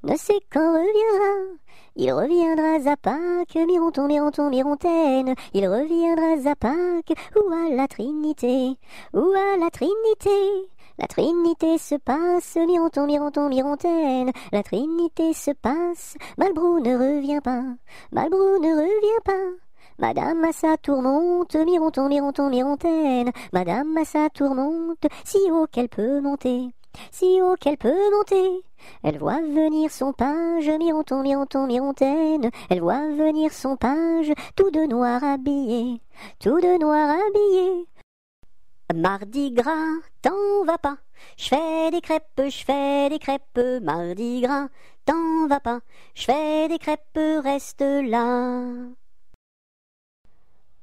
ne sait quand reviendra. Il reviendra à Pâques, Mironton, Mironton, Mirontaine. Il reviendra à Pâques, ou à la Trinité, ou à la Trinité. La Trinité se passe, Mironton, Mironton, Mirontaine. La Trinité se passe, Malbrou ne revient pas, Malbrou ne revient pas. Madame à sa tourmente, Mironton, Mironton, Mirontaine. Madame à sa tourmente, si haut qu'elle peut monter, si haut qu'elle peut monter. Elle voit venir son page, Mironton, Mironton, Mirontaine. Elle voit venir son page, tout de noir habillé, tout de noir habillé. Mardi gras, t'en vas pas, je fais des crêpes, je fais des crêpes. Mardi gras, t'en vas pas, je fais des crêpes, reste là.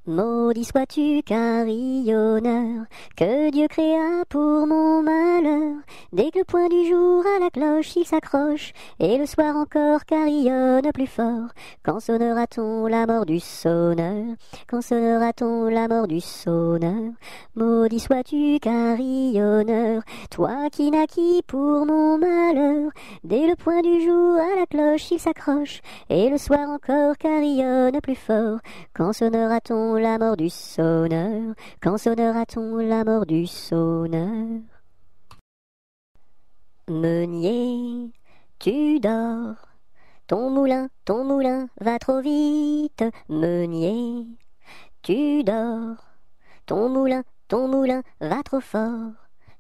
Maudit sois-tu, carillonneur, que Dieu créa pour mon malheur. Dès que le point du jour à la cloche il s'accroche, et le soir encore carillonne plus fort. Quand sonnera-t-on la mort du sonneur? Quand sonnera-t-on la mort du sonneur? Maudit sois-tu, carillonneur, toi qui naquis pour mon malheur. Dès le point du jour à la cloche il s'accroche, et le soir encore carillonne plus fort. Quand sonnera-t-on la mort du sonneur? Quand sonnera-t-on la mort du sonneur? Meunier, tu dors, ton moulin va trop vite. Meunier, tu dors, ton moulin va trop fort.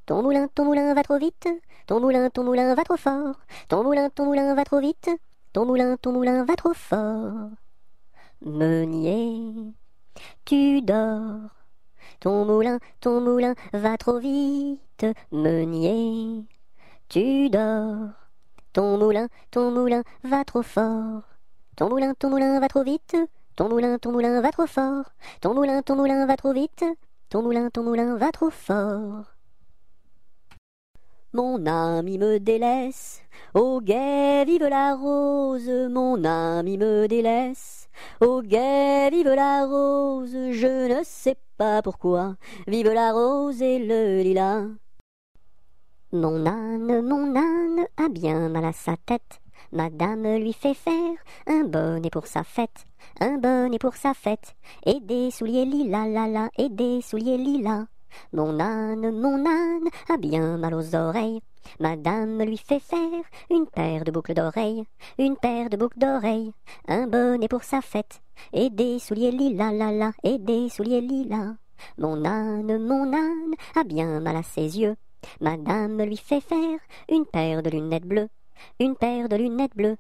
Ton moulin va trop vite, ton moulin va trop fort. Ton moulin va trop vite, ton moulin va trop fort. Meunier, tu dors, ton moulin va trop vite. Meunier, tu dors, ton moulin va trop fort. Ton moulin va trop vite, ton moulin va trop fort. Ton moulin va trop vite, ton moulin va trop fort. Mon ami me délaisse, au guet vive la rose. Mon ami me délaisse, au guet vive la rose. Je ne sais pas pourquoi, vive la rose et le lilas. Mon âne a bien mal à sa tête. Madame lui fait faire un bonnet pour sa fête, un bonnet pour sa fête, et des souliers lilas, la la, et des souliers lilas. Mon âne a bien mal aux oreilles. Madame lui fait faire une paire de boucles d'oreilles, une paire de boucles d'oreilles, un bonnet pour sa fête, et des souliers lilas, la la, et des souliers lilas. Mon âne a bien mal à ses yeux. Madame lui fait faire une paire de lunettes bleues, une paire de lunettes bleues,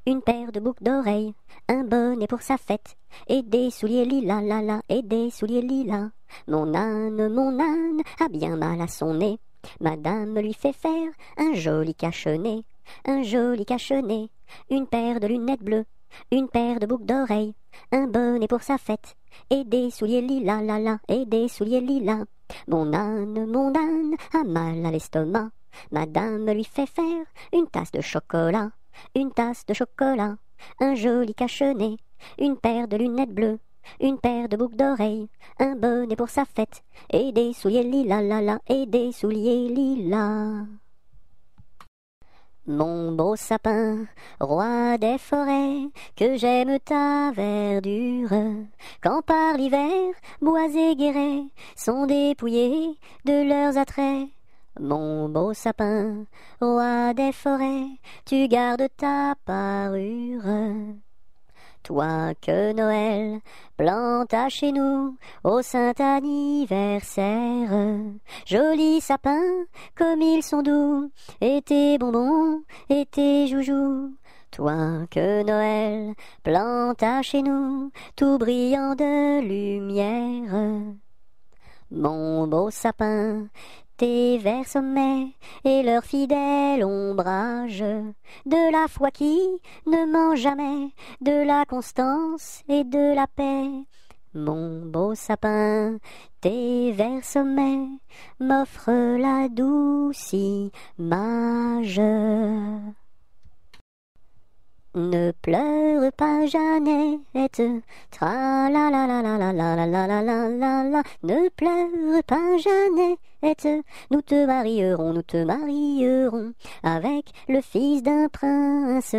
une paire de boucles d'oreilles, un bonnet pour sa fête, et des souliers lilas, la la, et des souliers lilas. Mon âne a bien mal à son nez. Madame lui fait faire un joli cache-nez, un joli cache-nez, une paire de lunettes bleues, une paire de boucles d'oreilles, un bonnet pour sa fête, et des souliers lilas, la la, et des souliers lilas. Mon âne a mal à l'estomac. Madame lui fait faire une tasse de chocolat, une tasse de chocolat, un joli cache-nez, une paire de lunettes bleues, une paire de boucles d'oreilles, un bonnet pour sa fête, et des souliers lilas, la la, et des souliers lilas. Mon beau sapin, roi des forêts, que j'aime ta verdure, quand par l'hiver, bois et guérets sont dépouillés de leurs attraits. Mon beau sapin, roi des forêts, tu gardes ta parure. Toi que Noël planta chez nous au saint anniversaire, jolis sapins comme ils sont doux, et tes bonbons et tes joujoux. Toi que Noël planta chez nous, tout brillant de lumière. Mon beau sapin, tes verts sommets et leur fidèle ombrage, de la foi qui ne ment jamais, de la constance et de la paix. Mon beau sapin, tes verts sommets m'offrent la douce image. Ne pleure pas, Jeannette, tra la la la la la la la la la la la la. Ne pleure pas, Jeannette, nous te marierons avec le fils d'un prince.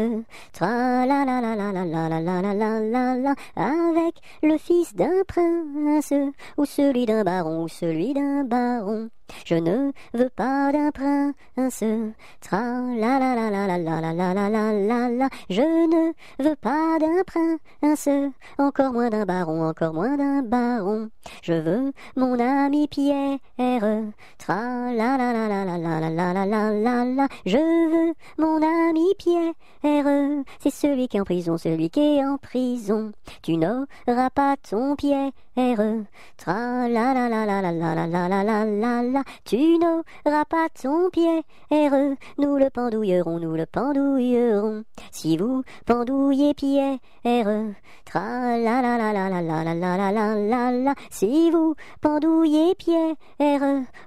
Tra la la la la la la la la la la la la. Avec le fils d'un prince, ou celui d'un baron, Je ne veux pas d'un prince, tra la la la la la la la la la la la la. Je ne veux pas d'un prince, encore moins d'un baron, Je veux mon ami Pierre, tra la la la la la la la la la la la la. Je veux mon ami Pierre, c'est celui qui est en prison, Tu n'auras pas ton Pierre, tra la la la la la la la la la la la la. Tu n'auras pas ton Pierre, nous le pendouillerons. Si vous pendouillez Pierre, tra la la la la la la la la la la la la. Si vous pendouillez Pierre,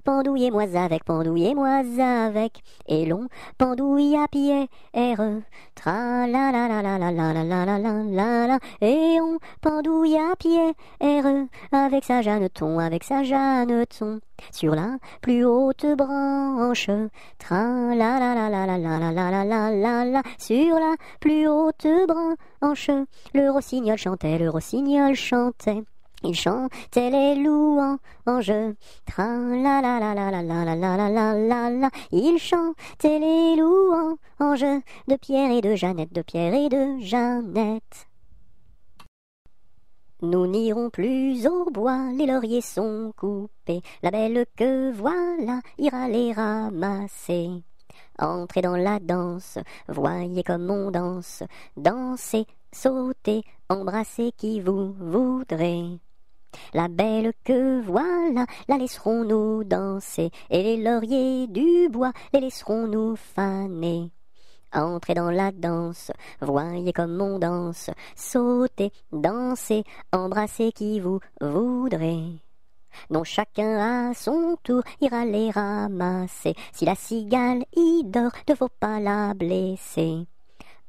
pendouillez-moi avec, et l'on pendouille à Pierre, tra la la la la la la la la la la la, et on pendouille à Pierre, avec sa Jeanneton, sur la plus haute branche, tra la la la la la la la la la la la, sur la plus haute branche, le rossignol chantait. Il chantait les louanges, tra la la la la la la la la la la la la. Il chantait les louanges de Pierre et de Jeannette, Nous n'irons plus au bois, les lauriers sont coupés, la belle que voilà ira les ramasser. Entrez dans la danse, voyez comme on danse, dansez, sautez, embrassez qui vous voudrez. La belle que voilà, la laisserons-nous danser, et les lauriers du bois, les laisserons-nous faner. Entrez dans la danse, voyez comme on danse, sautez, dansez, embrassez qui vous voudrez. Non, chacun à son tour ira les ramasser, si la cigale y dort, ne faut pas la blesser.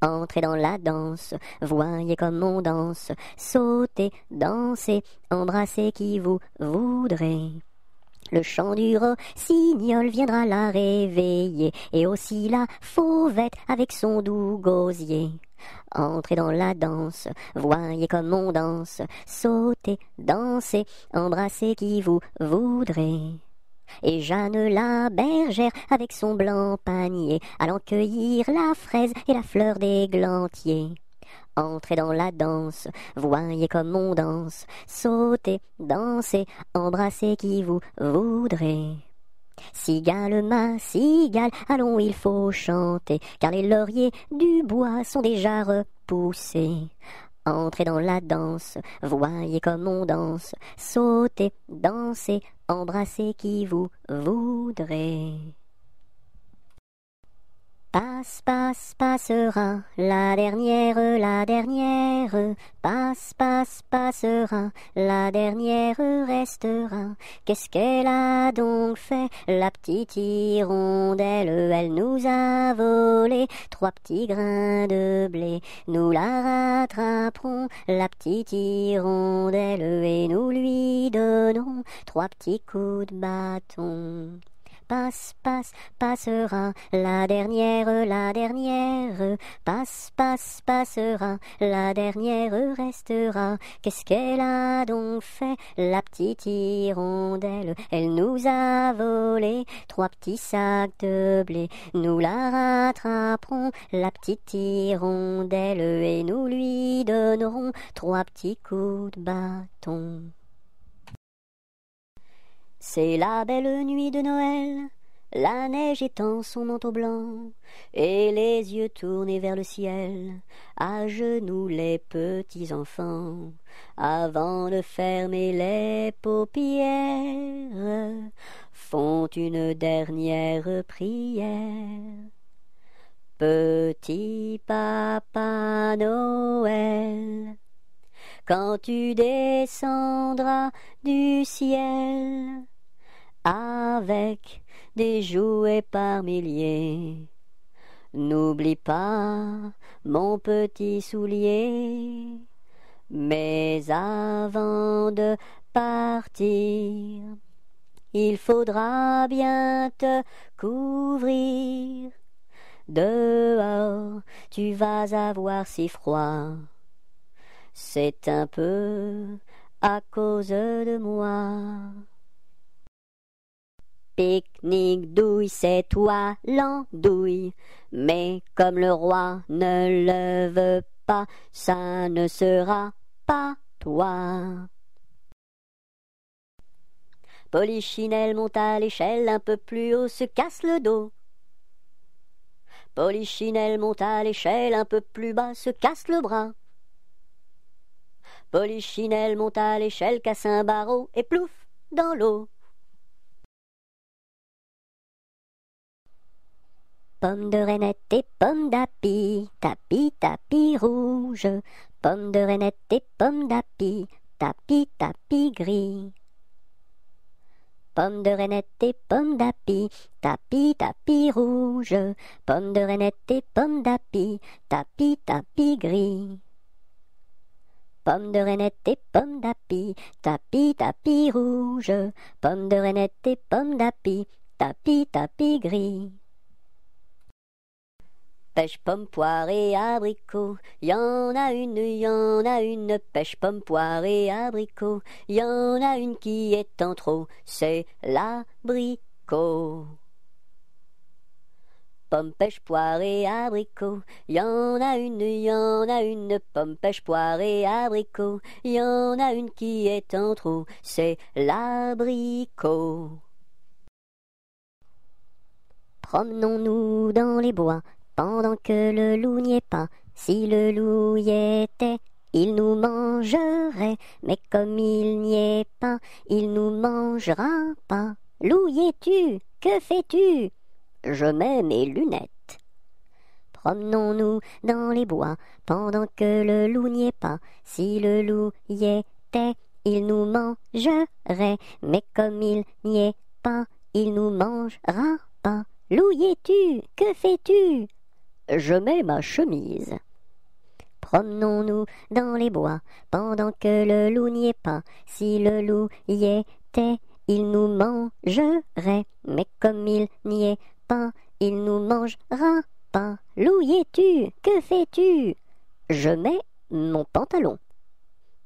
Entrez dans la danse, voyez comme on danse, sautez, dansez, embrassez qui vous voudrez. Le chant du rossignol viendra la réveiller, et aussi la fauvette avec son doux gosier. Entrez dans la danse, voyez comme on danse, sautez, dansez, embrassez qui vous voudrez. Et Jeanne la bergère avec son blanc panier, allant cueillir la fraise et la fleur d'églantier. Entrez dans la danse, voyez comme on danse, sautez, dansez, embrassez qui vous voudrez. Cigale, ma cigale, allons, il faut chanter, car les lauriers du bois sont déjà repoussés. Entrez dans la danse, voyez comme on danse, sautez, dansez, embrassez qui vous voudrez. Passe, passe, passera, la dernière, passe, passe, passera, la dernière restera. Qu'est-ce qu'elle a donc fait, la petite hirondelle? Elle nous a volé 3 petits grains de blé. Nous la rattraperons, la petite hirondelle, et nous lui donnerons 3 petits coups de bâton. Passe, passe, passera, la dernière, passe, passe, passera, la dernière restera. Qu'est-ce qu'elle a donc fait, la petite hirondelle? Elle nous a volé 3 petits sacs de blé. Nous la rattraperons, la petite hirondelle, et nous lui donnerons 3 petits coups de bâton. C'est la belle nuit de Noël, la neige étend son manteau blanc, et les yeux tournés vers le ciel, à genoux les petits enfants, avant de fermer les paupières, font une dernière prière. Petit Papa Noël, quand tu descendras du ciel, avec des jouets par milliers, n'oublie pas mon petit soulier. Mais avant de partir, il faudra bien te couvrir. Dehors, tu vas avoir si froid. C'est un peu à cause de moi. Pique-nique douille, c'est toi l'andouille, mais comme le roi ne le veut pas, ça ne sera pas toi. Polichinelle monte à l'échelle, un peu plus haut, se casse le dos. Polichinelle monte à l'échelle, un peu plus bas, se casse le bras. Polichinelle monte à l'échelle, casse un barreau et plouf dans l'eau. Pomme de reinette et pomme d'api, tapis, tapis rouge. Pomme de reinette et pomme d'api, tapis, tapis gris. Pomme de reinette et pomme d'api, tapis, tapis rouge. Pomme de reinette et pomme d'api, tapis, tapis gris. Pomme de reinette et pomme d'api, tapis, tapis rouge. Pomme de reinette et pomme d'api, tapis, tapis gris. Pêche, pomme, poire et abricot, y en a une, pêche, pomme, poire et abricot, y en a une qui est en trop, c'est l'abricot. Pomme, pêche, poire et abricot, y en a une, pomme, pêche, poire et abricot, y en a une qui est en trop, c'est l'abricot. Promenons-nous dans les bois, pendant que le loup n'y est pas. Si le loup y était, il nous mangerait, mais comme il n'y est pas, il nous mangera pas. Loup, y es-tu? Que fais-tu? Je mets mes lunettes. Promenons-nous dans les bois, pendant que le loup n'y est pas. Si le loup y était, il nous mangerait, mais comme il n'y est pas, il nous mangera pas. Loup, y es-tu? Que fais-tu? Je mets ma chemise. Promenons-nous dans les bois, pendant que le loup n'y est pas. Si le loup y était, il nous mangerait, mais comme il n'y est pas, il nous mangera pas. Loup, y es-tu? Que fais-tu? Je mets mon pantalon.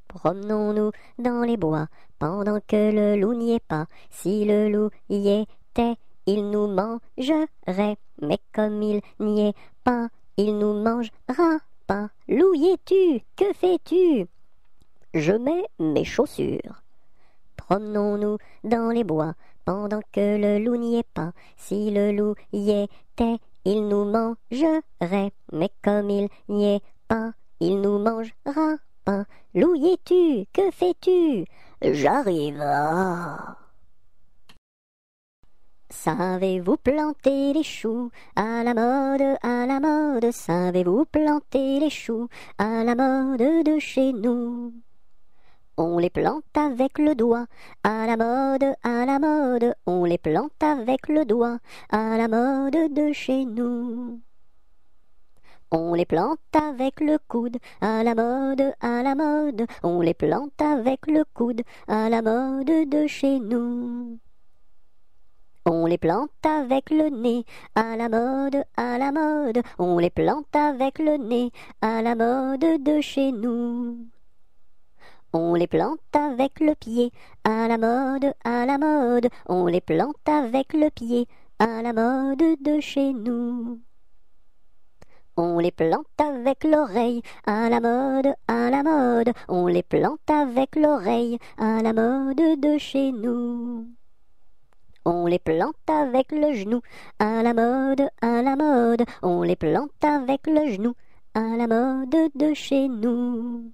Promenons-nous dans les bois, pendant que le loup n'y est pas. Si le loup y était, il nous mangerait, mais comme il n'y est pas, il nous mangera pas. Loup, y es-tu? Que fais-tu? Je mets mes chaussures. Promenons-nous dans les bois, pendant que le loup n'y est pas. Si le loup y était, il nous mangerait, mais comme il n'y est pas, il nous mangera pas. Loup, y es-tu? Que fais-tu? J'arrive. Savez-vous planter les choux à la mode, à la mode? Savez-vous planter les choux à la mode de chez nous? On les plante avec le doigt, à la mode, à la mode. On les plante avec le doigt, à la mode de chez nous. On les plante avec le coude, à la mode, à la mode. On les plante avec le coude, à la mode de chez nous. On les plante avec le nez, à la mode, à la mode. On les plante avec le nez, à la mode de chez nous. On les plante avec le pied, à la mode, à la mode. On les plante avec le pied, à la mode de chez nous. On les plante avec l'oreille, à la mode, à la mode. On les plante avec l'oreille, à la mode de chez nous. On les plante avec le genou, à la mode, à la mode. On les plante avec le genou, à la mode de chez nous.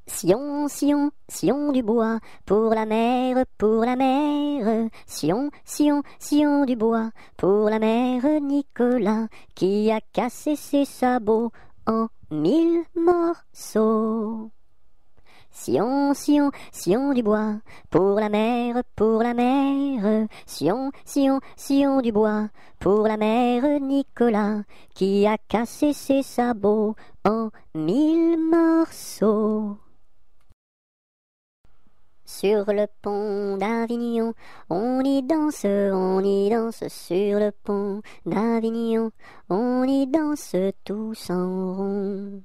Sion, Sion, Sion du bois, pour la mer, pour la mer. Sion, Sion, Sion du bois, pour la mère Nicolas, qui a cassé ses sabots en 1000 morceaux. Sion, Sion, Sion du bois, pour la mer, pour la mer. Sion, Sion, Sion du bois, pour la mère Nicolas, qui a cassé ses sabots en 1000 morceaux. Sur le pont d'Avignon, on y danse sur le pont d'Avignon, on y danse tous en rond.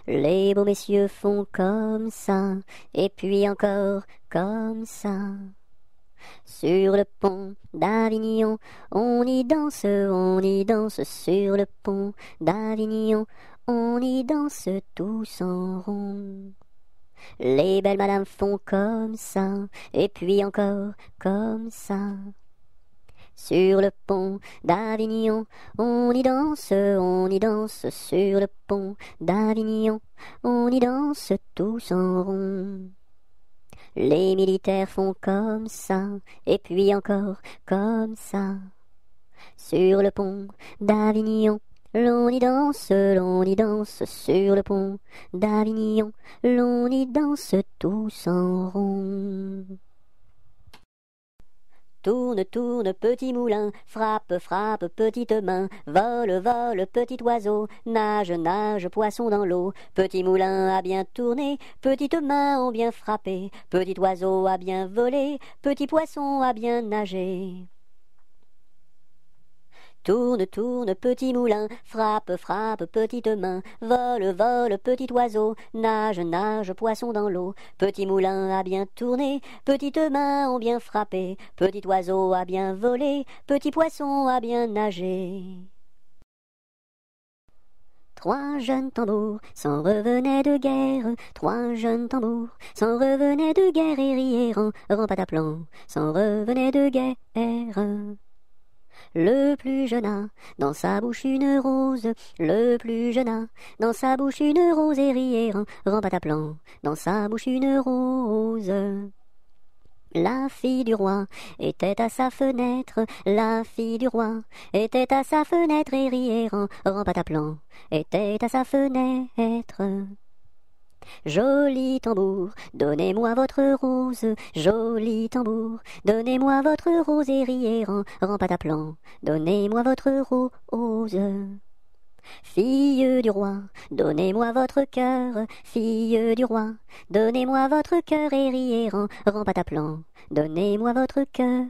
Les beaux messieurs font comme ça, et puis encore comme ça. Sur le pont d'Avignon, on y danse sur le pont d'Avignon, on y danse tous en rond. Les belles madames font comme ça, et puis encore comme ça. Sur le pont d'Avignon, on y danse sur le pont d'Avignon, on y danse tous en rond. Les militaires font comme ça, et puis encore comme ça. Sur le pont d'Avignon, l'on y danse sur le pont d'Avignon, l'on y danse tous en rond. Tourne, tourne, petit moulin, frappe, frappe, petite main, vole, vole, petit oiseau, nage, nage, poisson dans l'eau. Petit moulin a bien tourné, petites mains ont bien frappé, petit oiseau a bien volé, petit poisson a bien nagé. Tourne, tourne, petit moulin, frappe, frappe, petite main, vole, vole, petit oiseau, nage, nage, poisson dans l'eau. Petit moulin a bien tourné, petites mains ont bien frappé, petit oiseau a bien volé, petit poisson a bien nagé. Trois jeunes tambours s'en revenaient de guerre, trois jeunes tambours s'en revenaient de guerre et riaient en pataplan, s'en revenaient de guerre. Le plus jeune a dans sa bouche une rose, le plus jeune a dans sa bouche une rose et riait en pataplan, dans sa bouche une rose. La fille du roi était à sa fenêtre, la fille du roi était à sa fenêtre et riait en pataplan, était à sa fenêtre. Joli tambour, donnez-moi votre rose, joli tambour, donnez-moi votre rose et riez en pataplan, donnez-moi votre rose. Fille du roi, donnez-moi votre cœur, fille du roi, donnez-moi votre cœur et riez en pataplan, donnez-moi votre cœur.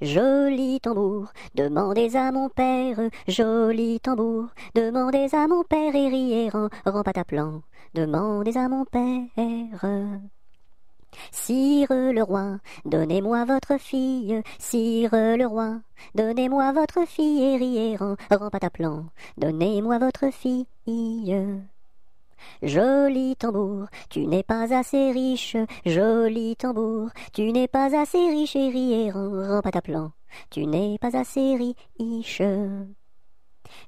Joli tambour, demandez à mon père, joli tambour, demandez à mon père et riez en pataplan, demandez à mon père. Sire le roi, donnez-moi votre fille, sire le roi, donnez-moi votre fille et riez en pataplan, donnez-moi votre fille. Joli tambour, tu n'es pas assez riche, joli tambour, tu n'es pas assez riche et riez en pataplan, tu n'es pas assez riche.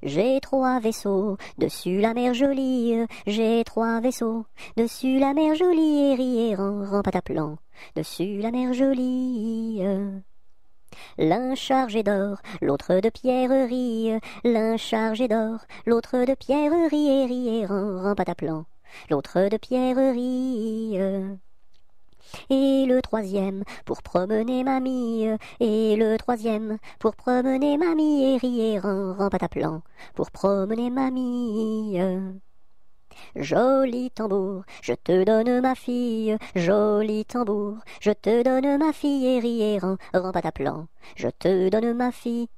J'ai 3 vaisseaux, dessus la mer jolie, j'ai 3 vaisseaux, dessus la mer jolie et riez en pataplan, dessus la mer jolie. L'un chargé d'or, l'autre de pierreries, l'un chargé d'or, l'autre de pierreries, et riait en pataplan, l'autre de pierreries. Et le troisième pour promener mamie, et le troisième pour promener mamie, et riait en pataplan, pour promener mamie. Joli tambour, je te donne ma fille, joli tambour, je te donne ma fille, et riait en pataplan, je te donne ma fille.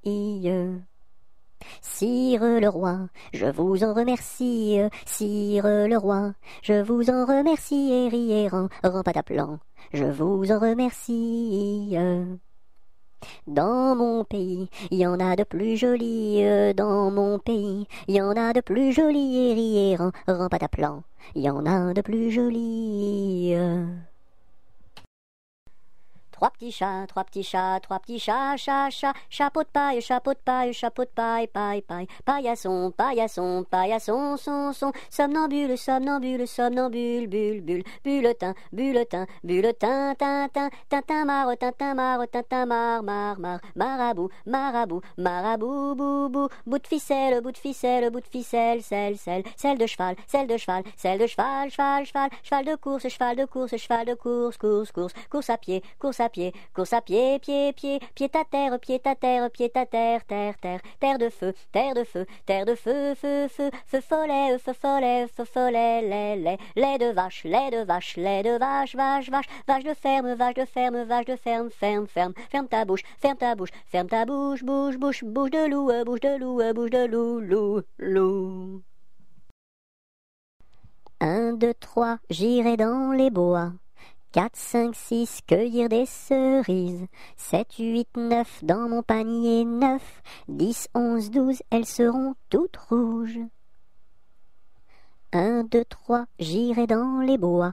Sire le roi, je vous en remercie, sire le roi, je vous en remercie, et riait en pataplan, je vous en remercie. Dans mon pays, il y en a de plus jolis, dans mon pays, il y en a de plus jolis, et riait en pataplan, il y en a de plus jolis. Trois petits chats, trois petits chats, trois petits chats, chat, chat, chapeau de paille, chapeau de paille, chapeau de paille, paille, paille, paillasson, paillasson, paillasson, son, somnambule, somnambule, somnambule, bulle, bulle, bulletin, bulletin, bulletin, tintin, tintin, marre, mar, mar, mar, marabout, marabout, marabout, boubou, bout de ficelle, bout de ficelle, bout de ficelle, selle de cheval, selle de cheval, selle de cheval, cheval, cheval, cheval de course, cheval de course, cheval de course, course, course, course à pied, course à pied, course à pied, pied, pied, pied à terre, pied à terre, pied à terre, terre, terre, terre de feu, terre de feu, terre de feu, feu, feu, feu follet, feu follet, feu follet, lait de vache, lait de vache, lait de vache, vache, vache, vache de ferme, vache de ferme, vache de ferme, ferme, ferme, ferme ta bouche, ferme ta bouche, ferme ta bouche, bouche, bouche, bouche de loup, bouche de loup, bouche de loup, loup, loup. 1, 2, 3, j'irai dans les bois. 4, 5, 6, cueillir des cerises. 7, 8, 9, dans mon panier 9. 10, 11, 12, elles seront toutes rouges. 1, 2, 3, j'irai dans les bois.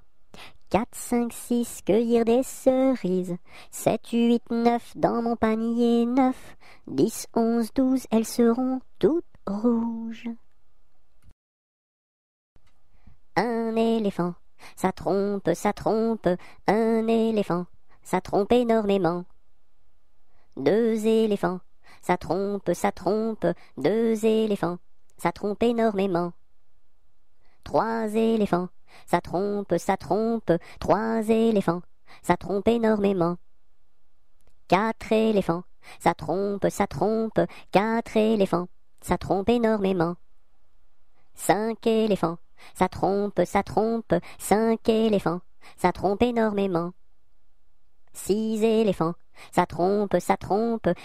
4, 5, 6, cueillir des cerises. 7, 8, 9, dans mon panier 9. 10, 11, 12, elles seront toutes rouges. Un éléphant, ça trompe, un éléphant, ça trompe énormément. 2 éléphants, ça trompe, 2 éléphants, ça trompe énormément. 3 éléphants, ça trompe, 3 éléphants, ça trompe énormément. 4 éléphants, ça trompe, 4 éléphants, ça trompe énormément. 5 éléphants, ça trompe, 5 éléphants, ça trompe énormément. 6 éléphants, ça trompe,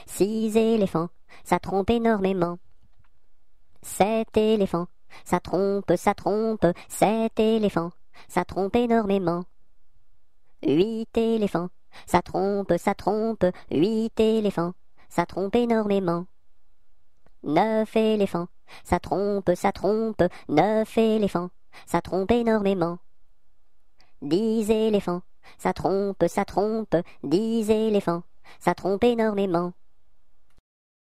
6 éléphants, ça trompe énormément. 7 éléphants, ça trompe, 7 éléphants, ça trompe énormément. 8 éléphants, ça trompe, 8 éléphants, ça trompe énormément. 9 éléphants, ça trompe, 9 éléphants, ça trompe énormément. 10 éléphants, ça trompe, 10 éléphants, ça trompe énormément.